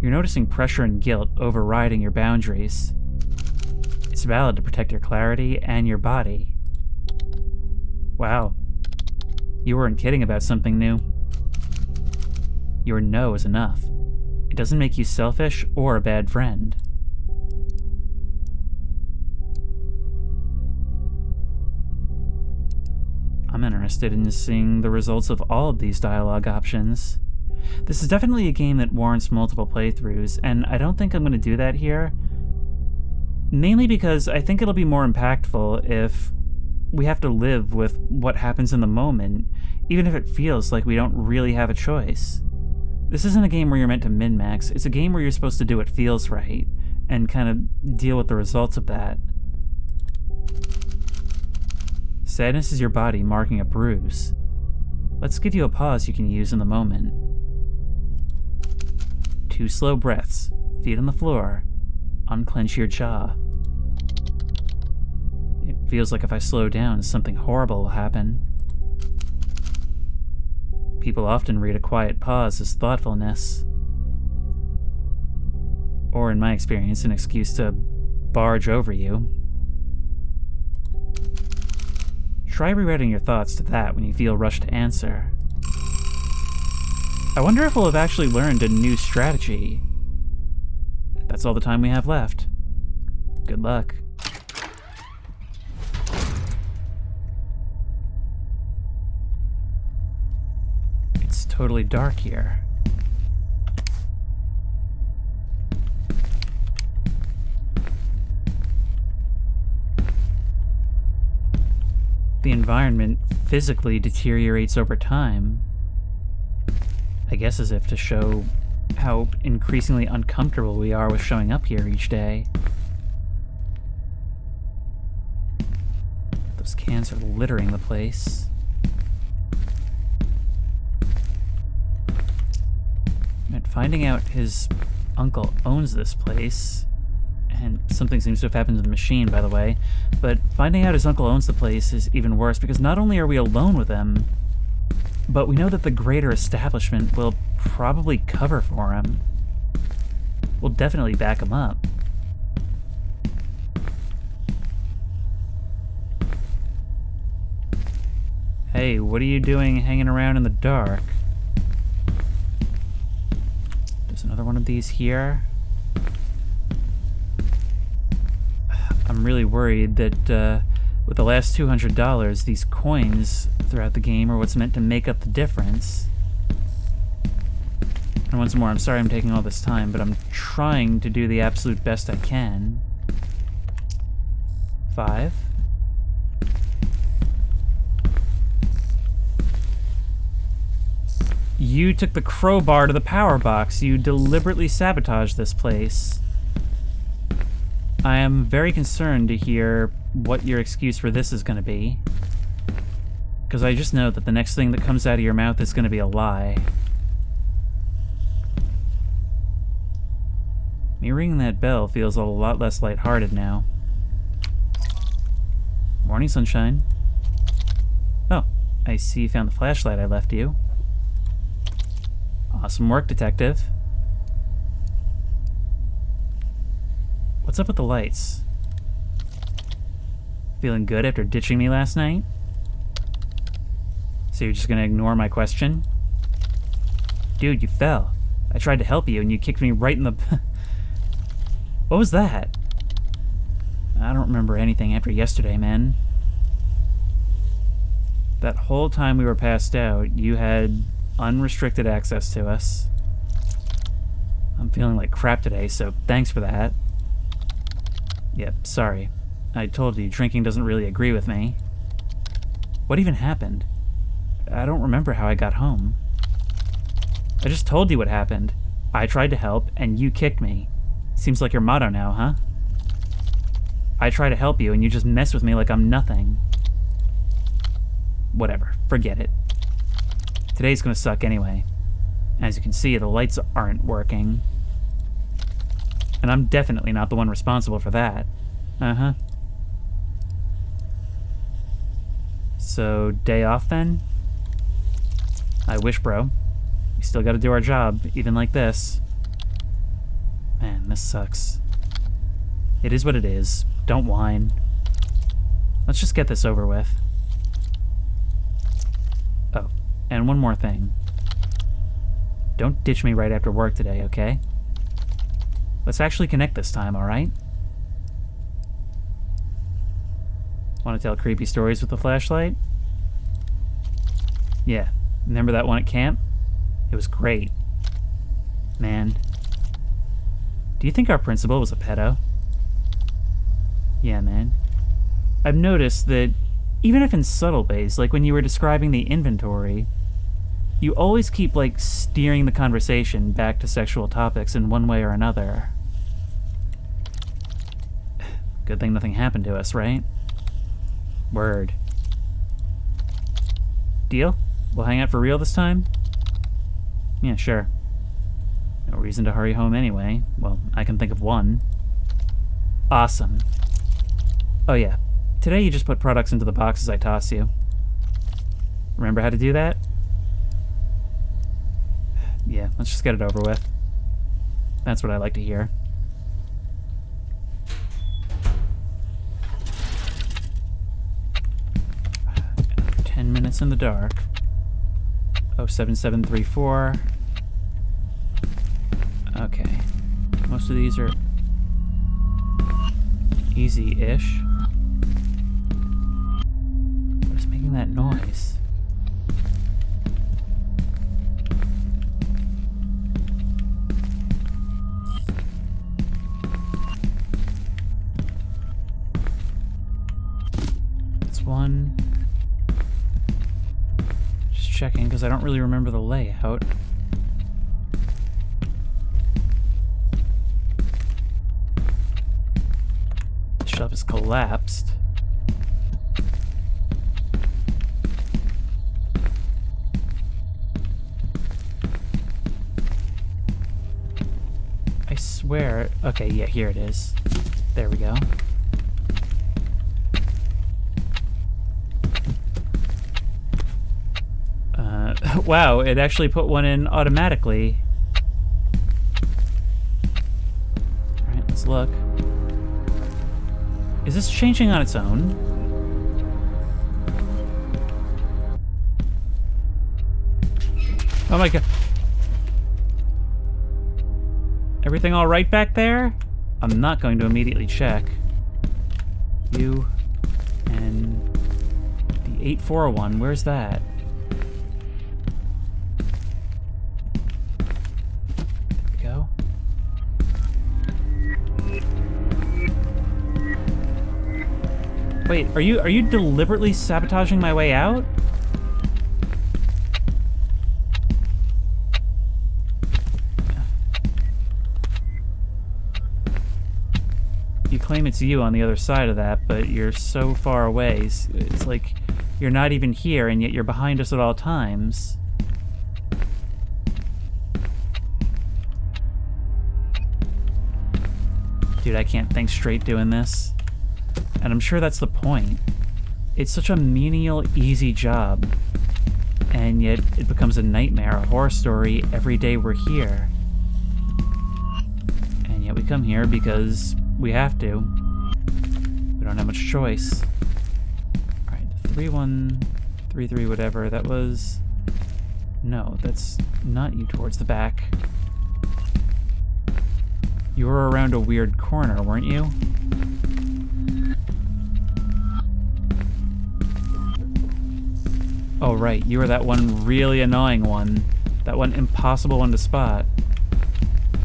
You're noticing pressure and guilt overriding your boundaries. It's valid to protect your clarity and your body. Wow. You weren't kidding about something new. Your no is enough. It doesn't make you selfish or a bad friend. I'm interested in seeing the results of all of these dialogue options. This is definitely a game that warrants multiple playthroughs, and I don't think I'm going to do that here. Mainly because I think it'll be more impactful if we have to live with what happens in the moment, even if it feels like we don't really have a choice. This isn't a game where you're meant to min-max, it's a game where you're supposed to do what feels right, and kind of deal with the results of that. Sadness is your body marking a bruise. Let's give you a pause you can use in the moment. 2 slow breaths, feet on the floor, unclench your jaw. It feels like if I slow down, something horrible will happen. People often read a quiet pause as thoughtfulness. Or, in my experience, an excuse to barge over you. Try rewriting your thoughts to that when you feel rushed to answer. I wonder if we'll have actually learned a new strategy. That's all the time we have left. Good luck. It's totally dark here. The environment physically deteriorates over time. I guess as if to show how increasingly uncomfortable we are with showing up here each day. Those cans are littering the place. And finding out his uncle owns this place, and something seems to have happened to the machine, by the way, but finding out his uncle owns the place is even worse, because not only are we alone with him, but we know that the greater establishment will probably cover for him. We'll definitely back him up. Hey, what are you doing hanging around in the dark? There's another one of these here. I'm really worried that with the last $200, these coins throughout the game are what's meant to make up the difference. And once more, I'm sorry I'm taking all this time, but I'm trying to do the absolute best I can. 5. You took the crowbar to the power box. You deliberately sabotaged this place. I am very concerned to hear what your excuse for this is going to be. Because I just know that the next thing that comes out of your mouth is going to be a lie. Me ringing that bell feels a lot less lighthearted now. Morning, sunshine. Oh, I see you found the flashlight I left you. Awesome work, detective. What's up with the lights? Feeling good after ditching me last night? So you're just gonna ignore my question? Dude, you fell. I tried to help you and you kicked me right in the... What was that? I don't remember anything after yesterday, man. That whole time we were passed out, you had unrestricted access to us. I'm feeling like crap today, so thanks for that. Yep, sorry. I told you, drinking doesn't really agree with me. What even happened? I don't remember how I got home. I just told you what happened. I tried to help, and you kicked me. Seems like your motto now, huh? I try to help you, and you just mess with me like I'm nothing. Whatever. Forget it. Today's gonna suck anyway. As you can see, the lights aren't working. And I'm definitely not the one responsible for that. Uh-huh. So, day off then? I wish, bro. We still gotta do our job, even like this. Man, this sucks. It is what it is. Don't whine. Let's just get this over with. Oh, and one more thing. Don't ditch me right after work today, okay? Let's actually connect this time, alright? Want to tell creepy stories with the flashlight? Yeah, remember that one at camp? It was great. Man. Do you think our principal was a pedo? Yeah, man. I've noticed that even if in subtle ways, like when you were describing the inventory, you always keep, like, steering the conversation back to sexual topics in one way or another. Good thing nothing happened to us, right? Word. Deal? We'll hang out for real this time? Yeah, sure. No reason to hurry home anyway. Well, I can think of one. Awesome. Oh yeah, today you just put products into the boxes I tossed you. Remember how to do that? Yeah, let's just get it over with. That's what I like to hear. Another 10 minutes in the dark. 07734. Okay. Most of these are easy-ish. What is making that noise? That's one. Just checking, because I don't really remember the layout. The shelf is collapsed. I swear. Okay, yeah, here it is. There we go. Wow, it actually put one in automatically. Alright, let's look. Is this changing on its own? Oh my god. Everything all right back there? I'm not going to immediately check. You and the 8401, where's that? There we go. Wait, are you deliberately sabotaging my way out? You claim it's you on the other side of that, but you're so far away. It's like you're not even here, and yet you're behind us at all times. Dude, I can't think straight doing this. And I'm sure that's the point. It's such a menial, easy job. And yet it becomes a nightmare, a horror story every day we're here. And yet we come here because we have to. We don't have much choice. Alright, 3133 whatever, that was... No, that's not you towards the back. You were around a weird corner, weren't you? Oh right, you were that one really annoying one. That one impossible one to spot.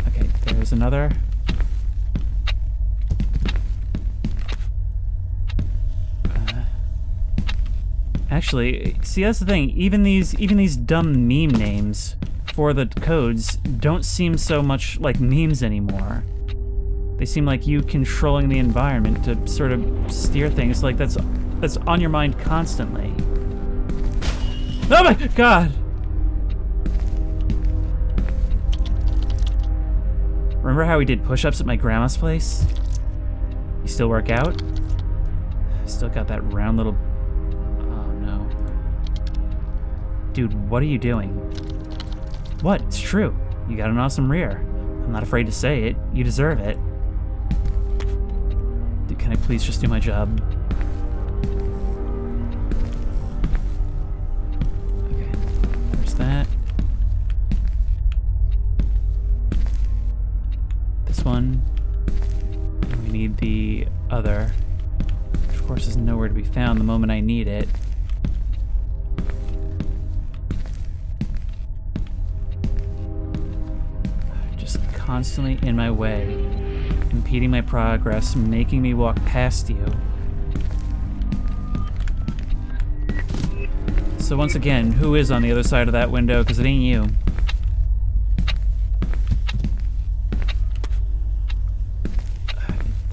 Okay, there's another. Actually, see, that's the thing. Even these dumb meme names for the codes don't seem so much like memes anymore. They seem like you controlling the environment to sort of steer things like that's on your mind constantly. Oh my god! Remember how we did push-ups at my grandma's place? You still work out? Still got that round little... Oh no. Dude, what are you doing? What? It's true. You got an awesome rear. I'm not afraid to say it. You deserve it. Dude, can I please just do my job? Okay, there's that. This one. And we need the other. Which of course is nowhere to be found the moment I need it. Just constantly in my way, impeding my progress, making me walk past you. So once again, who is on the other side of that window? Because it ain't you.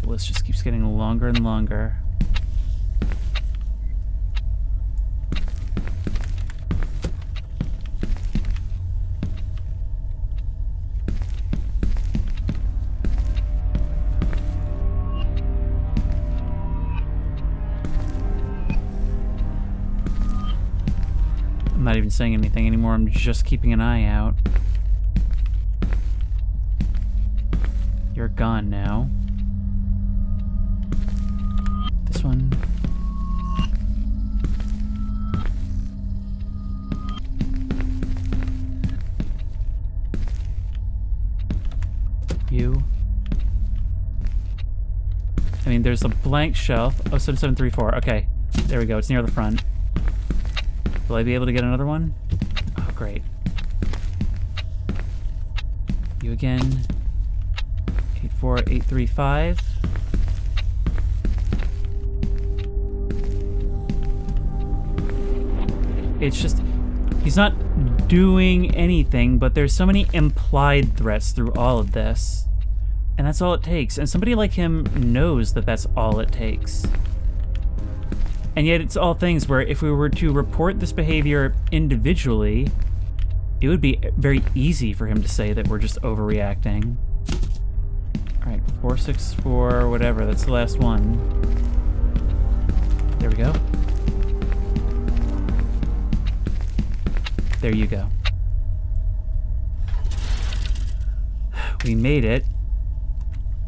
The list just keeps getting longer and longer. I'm not even saying anything anymore, I'm just keeping an eye out. You're gone now. This one. You. I mean, there's a blank shelf. Oh, 7734. Okay, there we go. It's near the front. Will I be able to get another one? Oh, great. You again. 84835. It's just, he's not doing anything, but there's so many implied threats through all of this. And that's all it takes. And somebody like him knows that that's all it takes. And yet it's all things where if we were to report this behavior individually, it would be very easy for him to say that we're just overreacting. All right, 464, whatever, that's the last one. There we go. There you go. We made it.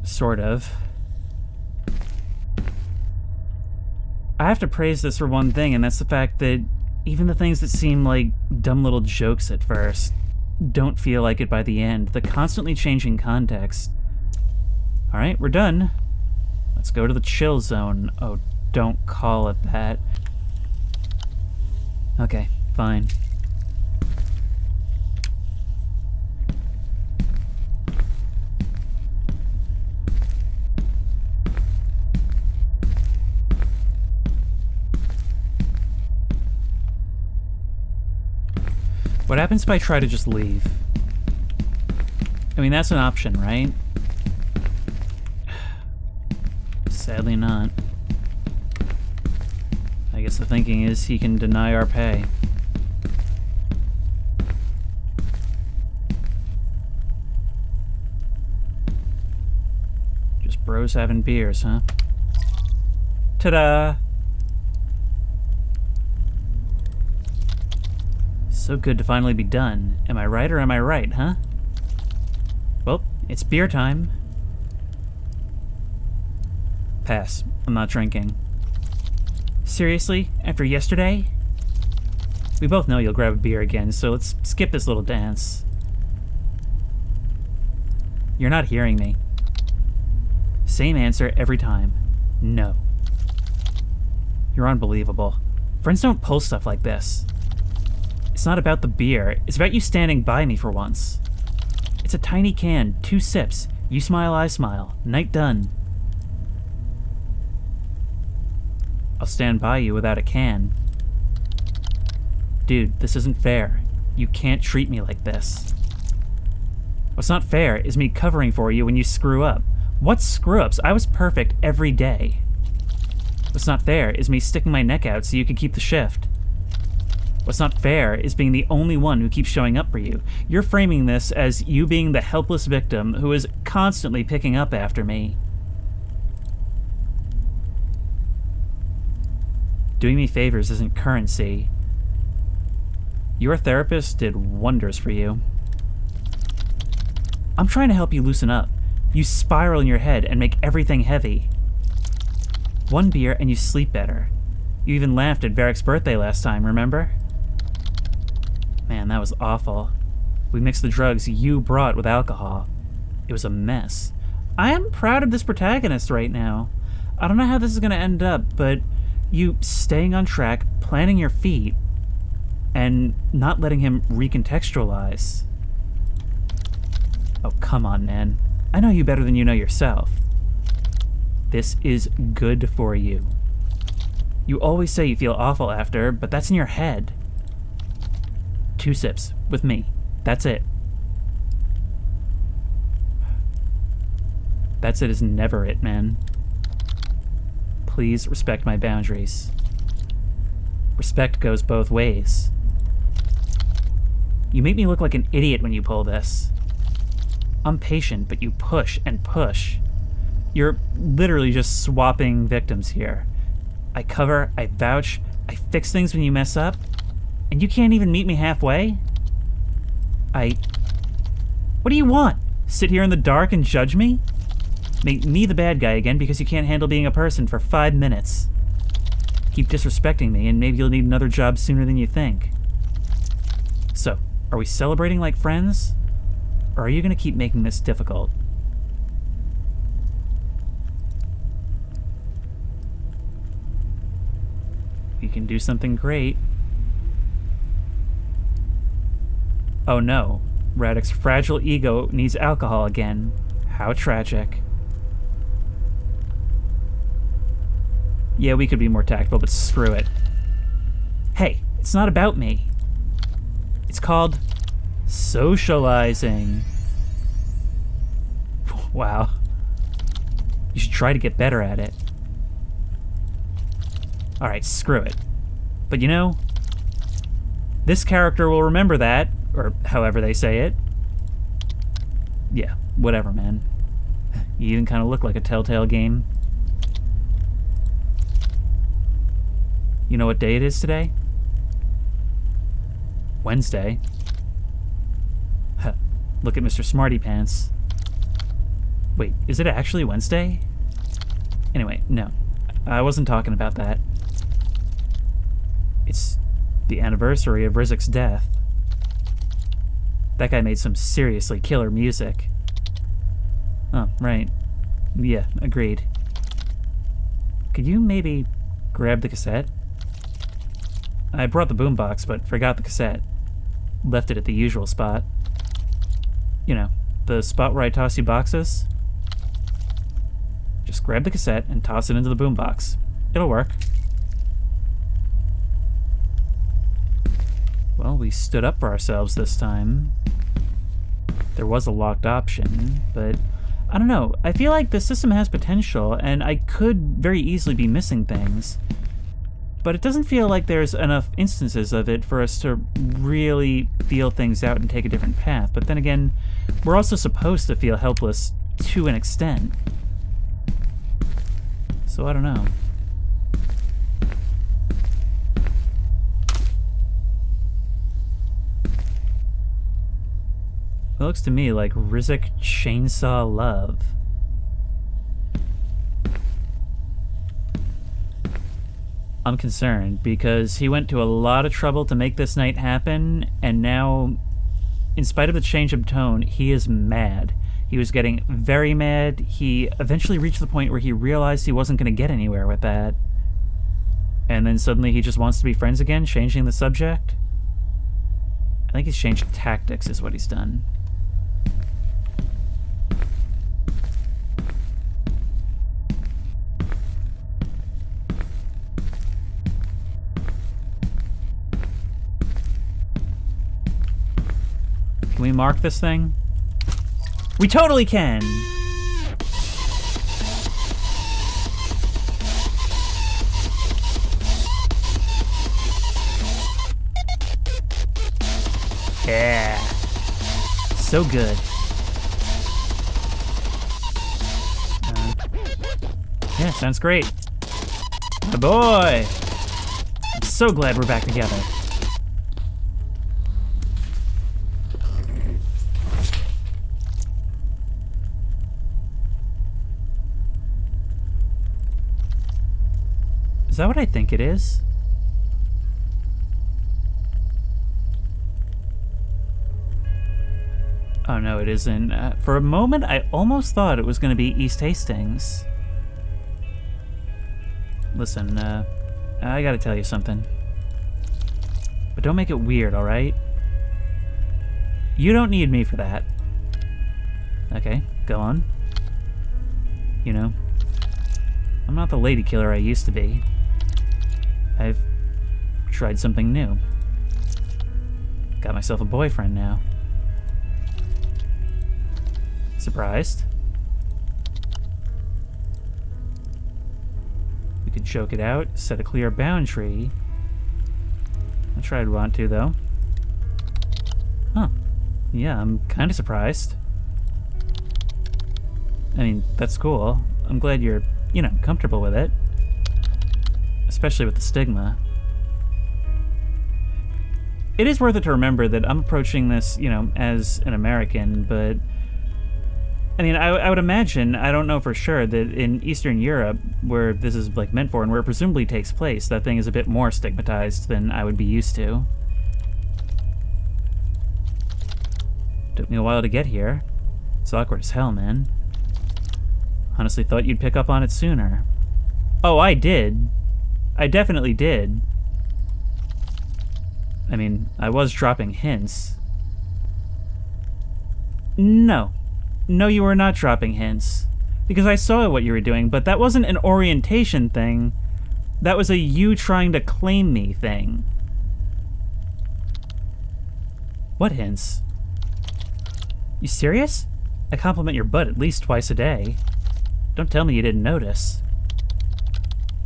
Sort of. I have to praise this for one thing, and that's the fact that even the things that seem like dumb little jokes at first don't feel like it by the end. The constantly changing context. Alright, we're done. Let's go to the chill zone. Oh, don't call it that. Okay, fine. What happens if I try to just leave? I mean, that's an option, right? Sadly not. I guess the thinking is he can deny our pay. Just bros having beers, huh? Ta-da! So good to finally be done. Am I right or am I right, huh? Well, it's beer time. Pass. I'm not drinking. Seriously? After yesterday? We both know you'll grab a beer again, so let's skip this little dance. You're not hearing me. Same answer every time. No. You're unbelievable. Friends don't pull stuff like this. It's not about the beer. It's about you standing by me for once. It's a tiny can, 2 sips. You smile, I smile. Night done. I'll stand by you without a can. Dude, this isn't fair. You can't treat me like this. What's not fair is me covering for you when you screw up. What screw-ups? I was perfect every day. What's not fair is me sticking my neck out so you can keep the shift. What's not fair is being the only one who keeps showing up for you. You're framing this as you being the helpless victim who is constantly picking up after me. Doing me favors isn't currency. Your therapist did wonders for you. I'm trying to help you loosen up. You spiral in your head and make everything heavy. One beer and you sleep better. You even laughed at Varric's birthday last time, remember? Man, that was awful. We mixed the drugs you brought with alcohol. It was a mess. I am proud of this protagonist right now. I don't know how this is going to end up, but you staying on track, planting your feet, and not letting him recontextualize. Oh, come on, man. I know you better than you know yourself. This is good for you. You always say you feel awful after, but that's in your head. 2 sips with me. That's it. That's it is never it, man. Please respect my boundaries. Respect goes both ways. You make me look like an idiot when you pull this. I'm patient, but you push and push. You're literally just swapping victims here. I cover, I vouch, I fix things when you mess up, and you can't even meet me halfway? What do you want? Sit here in the dark and judge me? Make me the bad guy again because you can't handle being a person for 5 minutes. Keep disrespecting me, and maybe you'll need another job sooner than you think. So, are we celebrating like friends? Or are you going to keep making this difficult? You can do something great. Oh no, Radek's fragile ego needs alcohol again. How tragic. Yeah, we could be more tactful, but screw it. Hey, it's not about me. It's called socializing. Wow. You should try to get better at it. Alright, screw it. But you know, this character will remember that, or however they say it. Yeah, whatever, man. You even kind of look like a Telltale game. You know what day it is today? Wednesday. Huh. Look at Mr. Smarty Pants. Wait, is it actually Wednesday? Anyway, no. I wasn't talking about that. It's the anniversary of Rizik's death. That guy made some seriously killer music. Oh, right. Yeah, agreed. Could you maybe grab the cassette? I brought the boombox, but forgot the cassette. Left it at the usual spot. You know, the spot where I toss you boxes? Just grab the cassette and toss it into the boombox. It'll work. Well, we stood up for ourselves this time. There was a locked option, but I don't know. I feel like the system has potential, and I could very easily be missing things. But it doesn't feel like there's enough instances of it for us to really feel things out and take a different path. But then again, we're also supposed to feel helpless to an extent. So I don't know. It looks to me like Rizik Chainsaw Love. I'm concerned because he went to a lot of trouble to make this night happen, and now, in spite of the change of tone, he is mad. He was getting very mad. He eventually reached the point where he realized he wasn't going to get anywhere with that. And then suddenly he just wants to be friends again, changing the subject. I think he's changed tactics is what he's done. we mark this thing? We totally can! Yeah. So good. Yeah, sounds great. My boy! I'm so glad we're back together. Is that what I think it is? Oh no, it isn't. For a moment, I almost thought it was going to be East Hastings. Listen, I gotta tell you something. But don't make it weird, alright? You don't need me for that. Okay, go on. You know, I'm not the lady killer I used to be. I've tried something new. Got myself a boyfriend now. Surprised? We could joke it out, set a clear boundary. Not sure I'd want to, though. Huh. Yeah, I'm kind of surprised. I mean, that's cool. I'm glad you're, you know, comfortable with it. Especially with the stigma. It is worth it to remember that I'm approaching this, you know, as an American, but I mean, I would imagine, I don't know for sure, that in Eastern Europe, where this is like meant for and where it presumably takes place, that thing is a bit more stigmatized than I would be used to. Took me a while to get here. It's awkward as hell, man. Honestly thought you'd pick up on it sooner. Oh, I did. I definitely did. I mean, I was dropping hints. No. No, you were not dropping hints. Because I saw what you were doing, but that wasn't an orientation thing. That was a you trying to claim me thing. What hints? You serious? I compliment your butt at least twice a day. Don't tell me you didn't notice.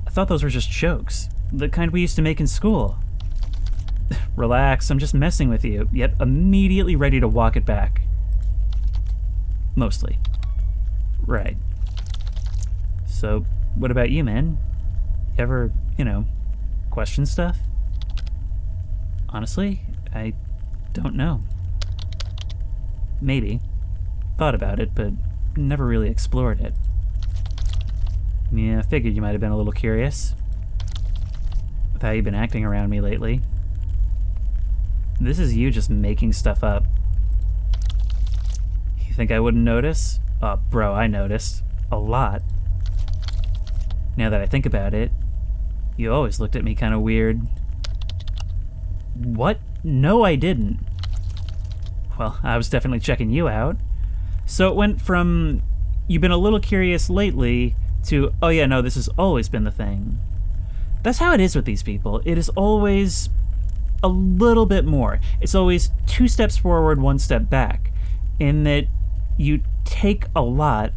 I thought those were just jokes. The kind we used to make in school. Relax, I'm just messing with you, yet immediately ready to walk it back. Mostly. Right. So, what about you, man? You ever, you know, question stuff? Honestly, I don't know. Maybe. Thought about it, but never really explored it. Yeah, I figured you might have been a little curious. With how you've been acting around me lately. This is you just making stuff up. You think I wouldn't notice? Oh, bro, I noticed. A lot. Now that I think about it, you always looked at me kind of weird. What? No, I didn't. Well, I was definitely checking you out. So it went from, you've been a little curious lately, to, oh yeah, no, this has always been the thing. That's how it is with these people. It is always a little bit more. It's always 2 steps forward, 1 step back. In that you take a lot,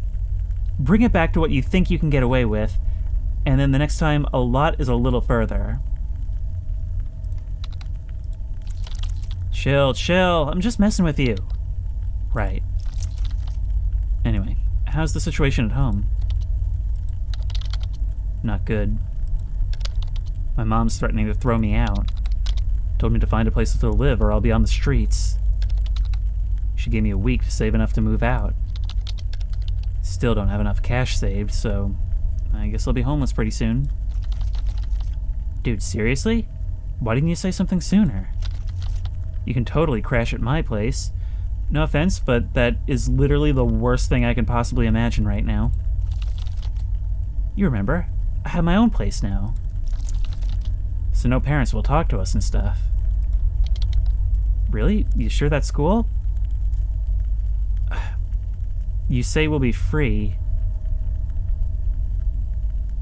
bring it back to what you think you can get away with, and then the next time a lot is a little further. Chill, chill, I'm just messing with you. Right. Anyway, how's the situation at home? Not good. My mom's threatening to throw me out. Told me to find a place to live or I'll be on the streets. She gave me a week to save enough to move out. Still don't have enough cash saved, so I guess I'll be homeless pretty soon. Dude, seriously? Why didn't you say something sooner? You can totally crash at my place. No offense, but that is literally the worst thing I can possibly imagine right now. You remember, I have my own place now. So no parents will talk to us and stuff. Really? You sure that's cool? You say we'll be free.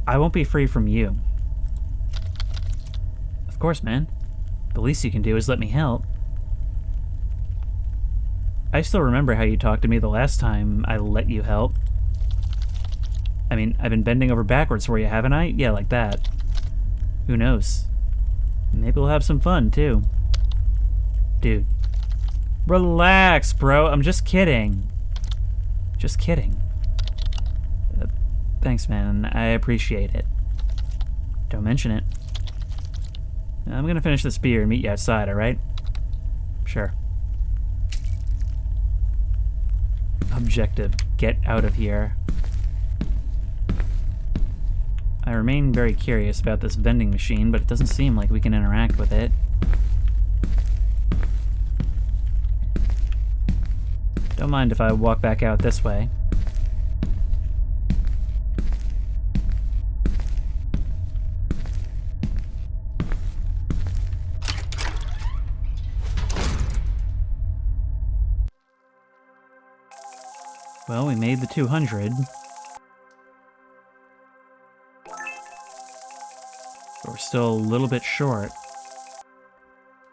I won't be free from you. Of course, man. The least you can do is let me help. I still remember how you talked to me the last time I let you help. I mean, I've been bending over backwards for you, haven't I? Yeah, like that. Who knows? Maybe we'll have some fun, too. Dude. Relax, bro. I'm just kidding. Just kidding. Thanks, man. I appreciate it. Don't mention it. I'm gonna finish this beer and meet you outside, alright? Sure. Objective. Get out of here. I remain very curious about this vending machine, but it doesn't seem like we can interact with it. Don't mind if I walk back out this way. Well, we made the 200. But we're still a little bit short.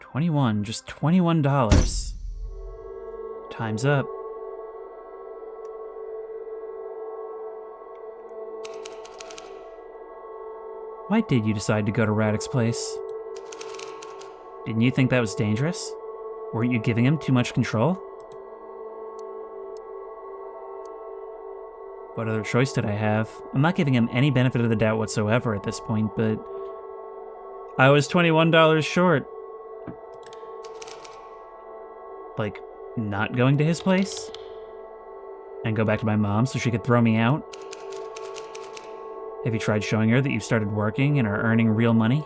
21, just $21. Time's up. Why did you decide to go to Radek's place? Didn't you think that was dangerous? Weren't you giving him too much control? What other choice did I have? I'm not giving him any benefit of the doubt whatsoever at this point, but I was $21 short. Like, not going to his place? And go back to my mom so she could throw me out? Have you tried showing her that you've started working and are earning real money?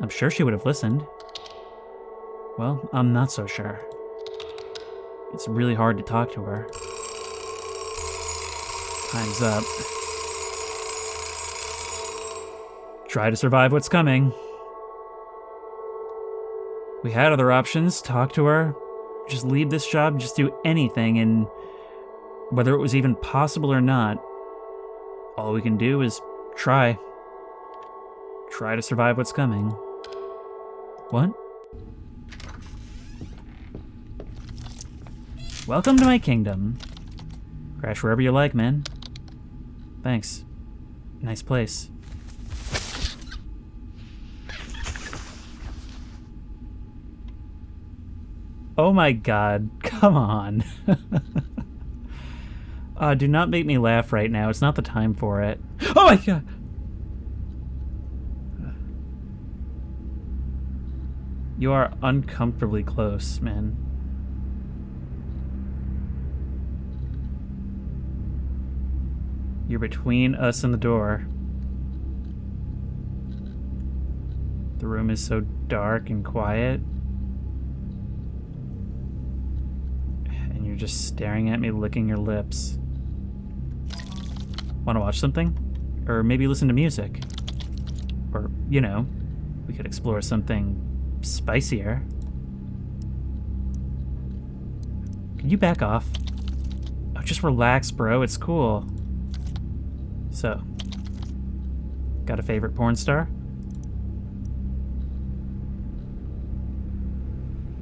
I'm sure she would have listened. Well, I'm not so sure. It's really hard to talk to her. Time's up. Try to survive what's coming. We had other options. Talk to her. Just leave this job. Just do anything. And whether it was even possible or not, all we can do is try. Try to survive what's coming. What? Welcome to my kingdom. Crash wherever you like, man. Thanks. Nice place. Oh my god, come on. Do not make me laugh right now. It's not the time for it. Oh my god! You are uncomfortably close, man. You're between us and the door. The room is so dark and quiet. And you're just staring at me, licking your lips. Want to watch something? Or maybe listen to music? Or, you know, we could explore something spicier. Can you back off? Oh, just relax, bro. It's cool. So, got a favorite porn star?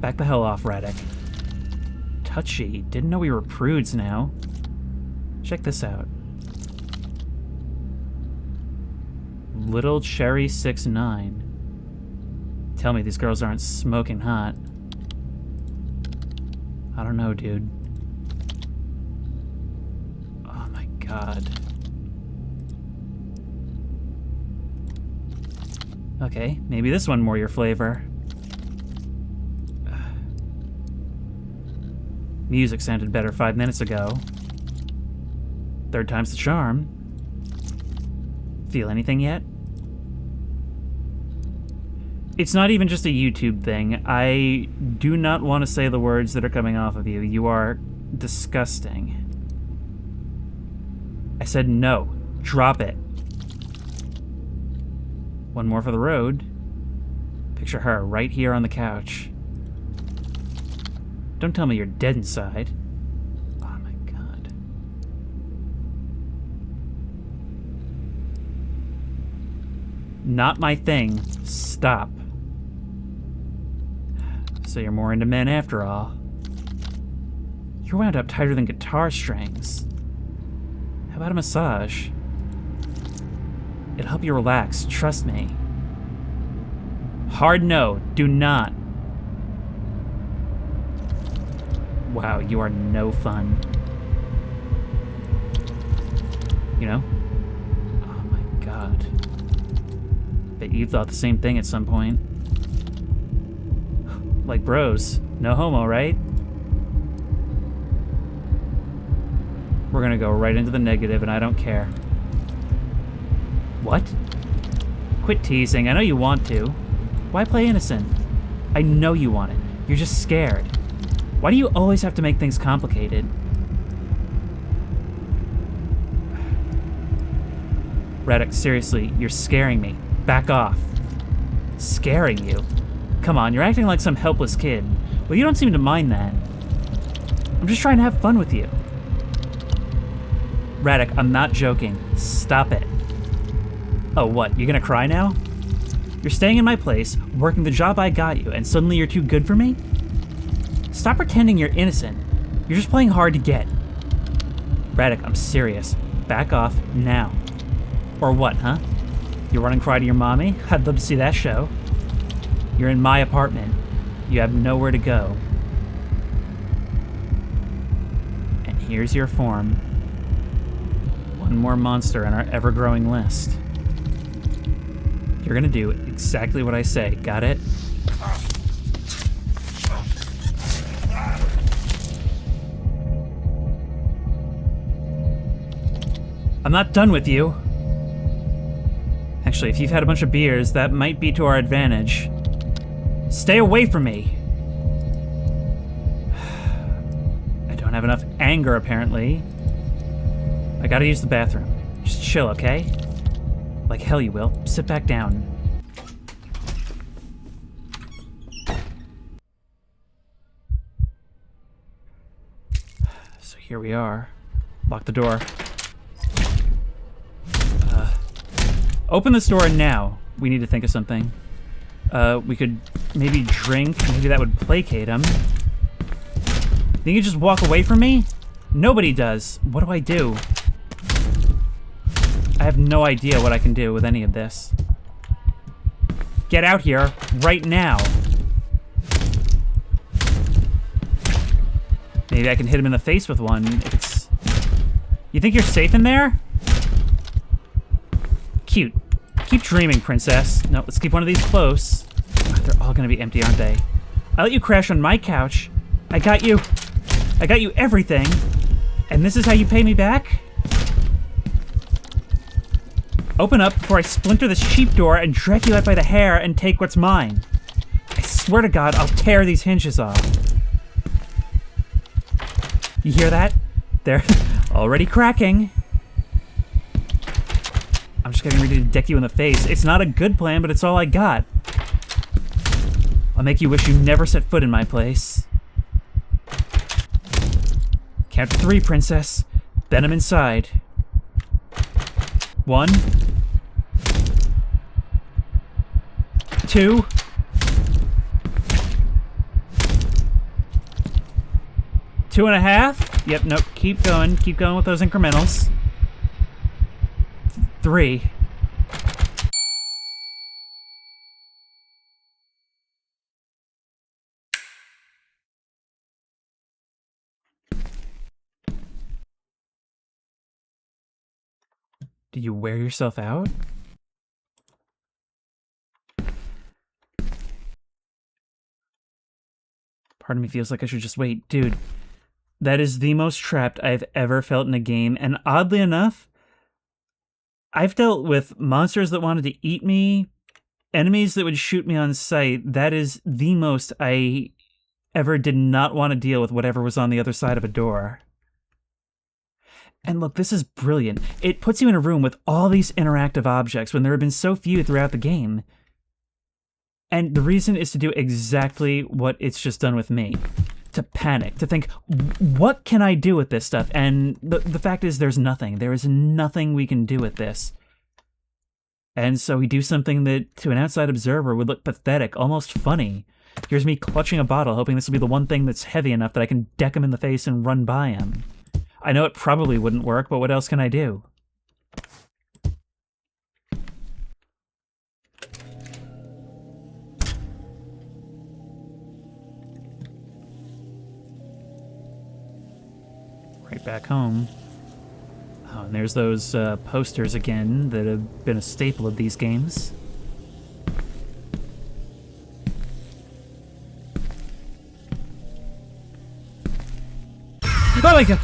Back the hell off, Radek. Touchy. Didn't know we were prudes now. Check this out. Little Cherry 6'9". Tell me these girls aren't smoking hot. I don't know, dude. Oh my god. Okay, maybe this one more your flavor. Music sounded better 5 minutes ago. Third time's the charm. Feel anything yet? It's not even just a YouTube thing. I do not want to say the words that are coming off of you. You are disgusting. I said no. Drop it. One more for the road. Picture her right here on the couch. Don't tell me you're dead inside. Oh my god. Not my thing. Stop. So you're more into men after all. You're wound up tighter than guitar strings. How about a massage? It'll help you relax, trust me. Hard no, do not. Wow, you are no fun. You know? Oh my god. Bet you thought the same thing at some point. Like bros, no homo, right? We're gonna go right into the negative and I don't care. What? Quit teasing, I know you want to. Why play innocent? I know you want it. You're just scared. Why do you always have to make things complicated? Radek, seriously, you're scaring me. Back off. Scaring you? Come on, you're acting like some helpless kid. Well, you don't seem to mind that. I'm just trying to have fun with you. Radek, I'm not joking. Stop it. Oh, what? You're gonna cry now? You're staying in my place, working the job I got you, and suddenly you're too good for me? Stop pretending you're innocent. You're just playing hard to get. Radek, I'm serious. Back off now. Or what, huh? You run and cry to your mommy? I'd love to see that show. You're in my apartment. You have nowhere to go. And here's your form. One more monster on our ever-growing list. You're gonna do exactly what I say, got it? I'm not done with you. Actually, if you've had a bunch of beers, that might be to our advantage. Stay away from me! I don't have enough anger, apparently. I gotta use the bathroom. Just chill, okay? Like hell you will. Sit back down. So here we are. Lock the door. Open this door now. We need to think of something. We could maybe drink. Maybe that would placate him. Think you just walk away from me? Nobody does. What do I do? I have no idea what I can do with any of this. Get out here right now. Maybe I can hit him in the face with one if it's... You think you're safe in there? Cute. Keep dreaming, princess. No, let's keep one of these close. Oh, they're all gonna be empty, aren't they? I let you crash on my couch. I got you everything. And this is how you pay me back? Open up before I splinter this cheap door and drag you out by the hair and take what's mine. I swear to God, I'll tear these hinges off. You hear that? They're already cracking. I'm just getting ready to deck you in the face. It's not a good plan, but it's all I got. I'll make you wish you never set foot in my place. Count to 3, princess. Then I'm inside. 1, 2, 2.5. Yep, nope, keep going with those incrementals. 3. Did you wear yourself out? Part of me feels like I should just wait. Dude, that is the most trapped I've ever felt in a game, and oddly enough, I've dealt with monsters that wanted to eat me, enemies that would shoot me on sight. That is the most I ever did not want to deal with whatever was on the other side of a door. And look, this is brilliant. It puts you in a room with all these interactive objects when there have been so few throughout the game. And the reason is to do exactly what it's just done with me. To panic, to think, what can I do with this stuff? And the fact is there's nothing. There is nothing we can do with this. And so we do something that, to an outside observer, would look pathetic, almost funny. Here's me clutching a bottle, hoping this will be the one thing that's heavy enough that I can deck him in the face and run by him. I know it probably wouldn't work, but what else can I do? Right back home. Oh, and there's those posters again that have been a staple of these games. Oh my god!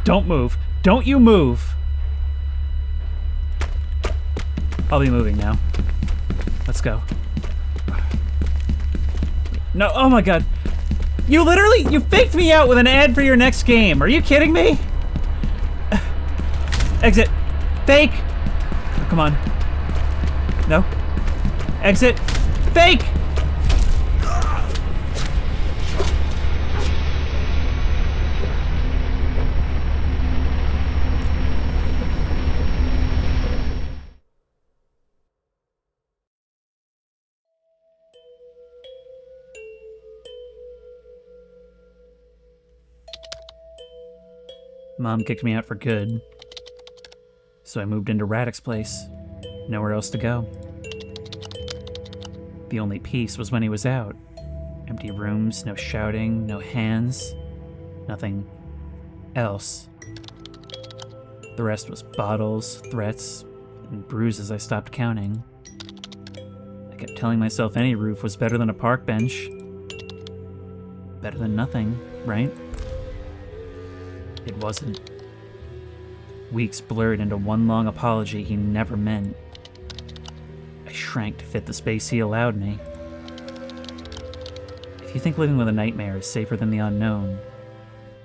Don't move. Don't you move! I'll be moving now. Let's go. No, oh my god. You faked me out with an ad for your next game. Are you kidding me? Exit. Fake! Oh, come on. No. Exit. Fake! Mom kicked me out for good, so I moved into Radek's place. Nowhere else to go. The only peace was when he was out. Empty rooms, no shouting, no hands, nothing else. The rest was bottles, threats, and bruises I stopped counting. I kept telling myself any roof was better than a park bench. Better than nothing, right? It wasn't. Weeks blurred into one long apology he never meant. I shrank to fit the space he allowed me. If you think living with a nightmare is safer than the unknown,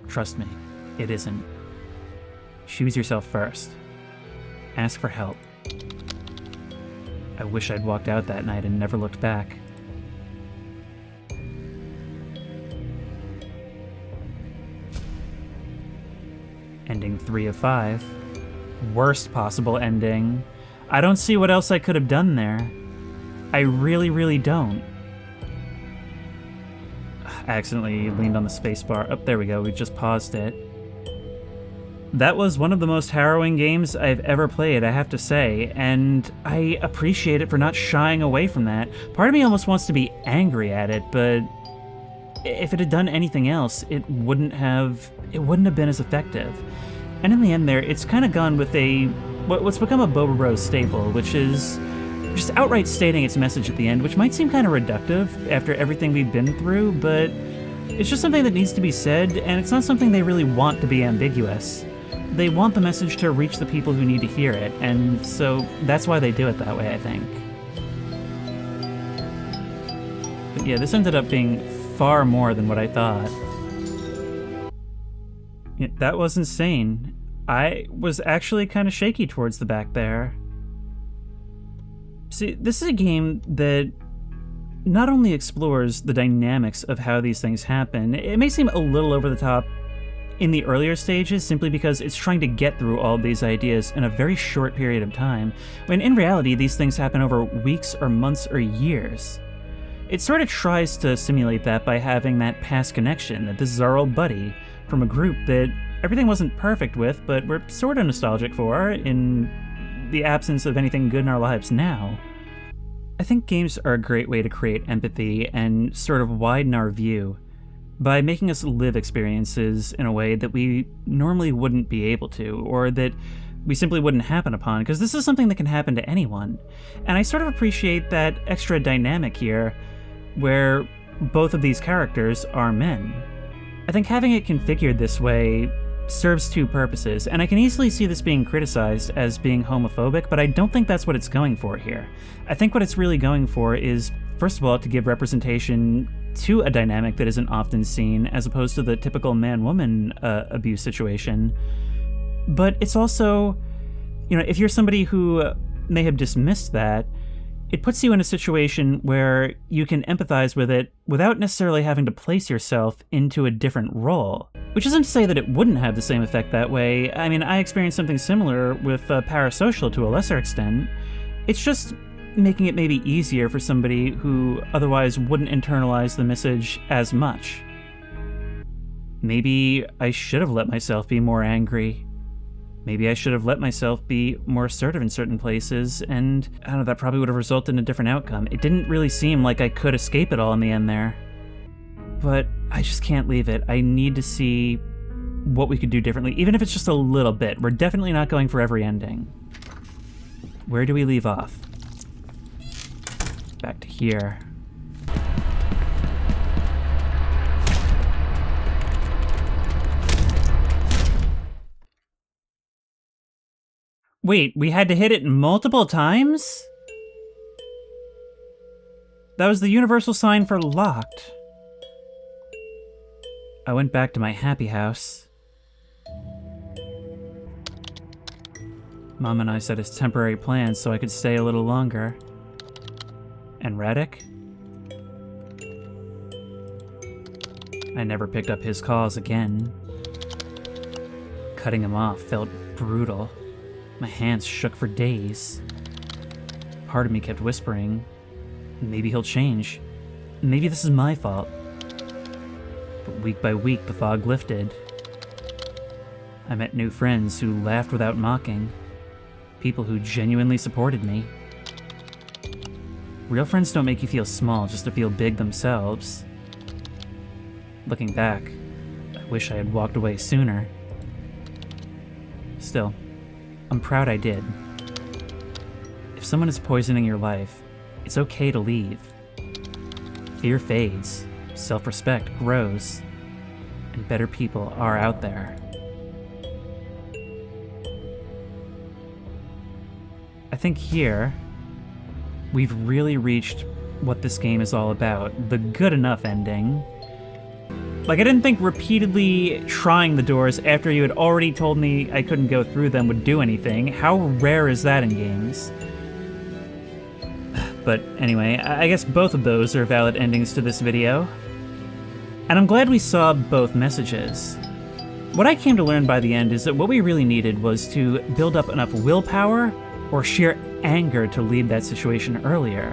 trust me, it isn't. Choose yourself first. Ask for help. I wish I'd walked out that night and never looked back. Ending 3 of 5. Worst possible ending. I don't see what else I could have done there. I really, really don't. I accidentally leaned on the spacebar. Oh, there we go. We just paused it. That was one of the most harrowing games I've ever played, I have to say, and I appreciate it for not shying away from that. Part of me almost wants to be angry at it, but if it had done anything else, it wouldn't have been as effective. And in the end there, it's kind of gone with what's become a Boba Bros staple, which is just outright stating its message at the end, which might seem kind of reductive after everything we've been through, but it's just something that needs to be said, and it's not something they really want to be ambiguous. They want the message to reach the people who need to hear it, and so that's why they do it that way, I think. But yeah, this ended up being far more than what I thought. Yeah, that was insane. I was actually kind of shaky towards the back there. See, this is a game that not only explores the dynamics of how these things happen, it may seem a little over the top in the earlier stages simply because it's trying to get through all of these ideas in a very short period of time, when in reality these things happen over weeks or months or years. It sort of tries to simulate that by having that past connection, that this is our old buddy from a group that everything wasn't perfect with, but we're sort of nostalgic for in the absence of anything good in our lives now. I think games are a great way to create empathy and sort of widen our view by making us live experiences in a way that we normally wouldn't be able to, or that we simply wouldn't happen upon, because this is something that can happen to anyone. And I sort of appreciate that extra dynamic here, where both of these characters are men. I think having it configured this way serves two purposes, and I can easily see this being criticized as being homophobic, but I don't think that's what it's going for here. I think what it's really going for is, first of all, to give representation to a dynamic that isn't often seen, as opposed to the typical man-woman abuse situation. But it's also, if you're somebody who may have dismissed that, it puts you in a situation where you can empathize with it without necessarily having to place yourself into a different role. Which isn't to say that it wouldn't have the same effect that way. I mean, I experienced something similar with Parasocial to a lesser extent. It's just, making it maybe easier for somebody who otherwise wouldn't internalize the message as much. Maybe I should have let myself be more angry. Maybe I should have let myself be more assertive in certain places, and I don't know, that probably would have resulted in a different outcome. It didn't really seem like I could escape it all in the end there. But I just can't leave it. I need to see what we could do differently, even if it's just a little bit. We're definitely not going for every ending. Where do we leave off? Back to here. Wait, we had to hit it multiple times? That was the universal sign for locked. I went back to my happy house. Mom and I set as temporary plans so I could stay a little longer. And Radek? I never picked up his calls again. Cutting him off felt brutal. My hands shook for days. Part of me kept whispering, maybe he'll change. Maybe this is my fault. But week by week, the fog lifted. I met new friends who laughed without mocking. People who genuinely supported me. Real friends don't make you feel small just to feel big themselves. Looking back, I wish I had walked away sooner. Still, I'm proud I did. If someone is poisoning your life, it's okay to leave. Fear fades, self-respect grows, and better people are out there. I think here, we've really reached what this game is all about, the good enough ending. Like, I didn't think repeatedly trying the doors after you had already told me I couldn't go through them would do anything. How rare is that in games? But anyway, I guess both of those are valid endings to this video. And I'm glad we saw both messages. What I came to learn by the end is that what we really needed was to build up enough willpower or sheer anger to leave that situation earlier.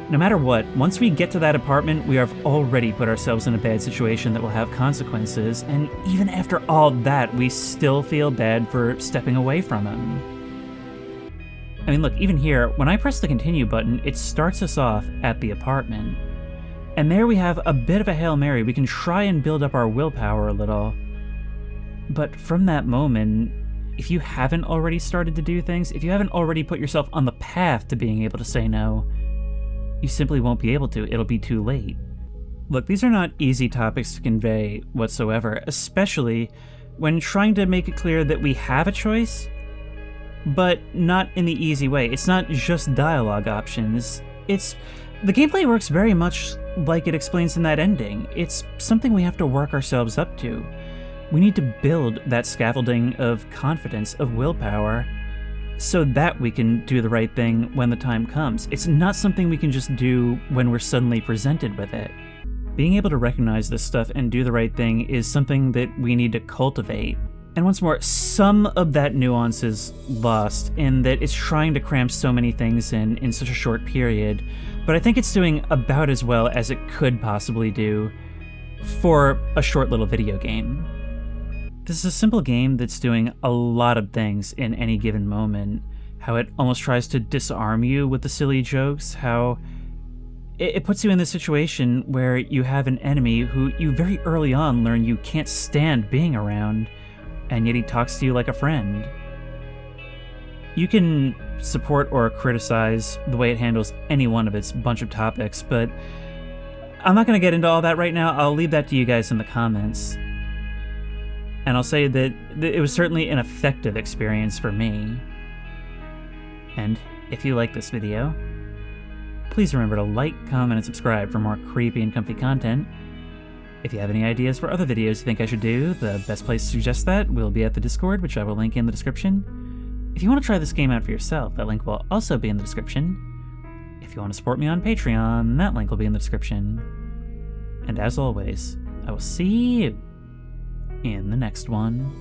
No matter what, once we get to that apartment, we have already put ourselves in a bad situation that will have consequences, and even after all that, we still feel bad for stepping away from him. I mean, look, even here, when I press the continue button, it starts us off at the apartment. And there we have a bit of a Hail Mary. We can try and build up our willpower a little. But from that moment, if you haven't already started to do things, if you haven't already put yourself on the path to being able to say no, you simply won't be able to. It'll be too late. Look, these are not easy topics to convey whatsoever, especially when trying to make it clear that we have a choice, but not in the easy way. It's not just dialogue options. The gameplay works very much like it explains in that ending. It's something we have to work ourselves up to. We need to build that scaffolding of confidence, of willpower, so that we can do the right thing when the time comes. It's not something we can just do when we're suddenly presented with it. Being able to recognize this stuff and do the right thing is something that we need to cultivate. And once more, some of that nuance is lost in that it's trying to cram so many things in such a short period, but I think it's doing about as well as it could possibly do for a short little video game. This is a simple game that's doing a lot of things in any given moment. How it almost tries to disarm you with the silly jokes, how it puts you in this situation where you have an enemy who you very early on learn you can't stand being around, and yet he talks to you like a friend. You can support or criticize the way it handles any one of its bunch of topics, but I'm not going to get into all that right now. I'll leave that to you guys in the comments. And I'll say that it was certainly an effective experience for me. And if you like this video, please remember to like, comment, and subscribe for more creepy and comfy content. If you have any ideas for other videos you think I should do, the best place to suggest that will be at the Discord, which I will link in the description. If you want to try this game out for yourself, that link will also be in the description. If you want to support me on Patreon, that link will be in the description. And as always, I will see you in the next one.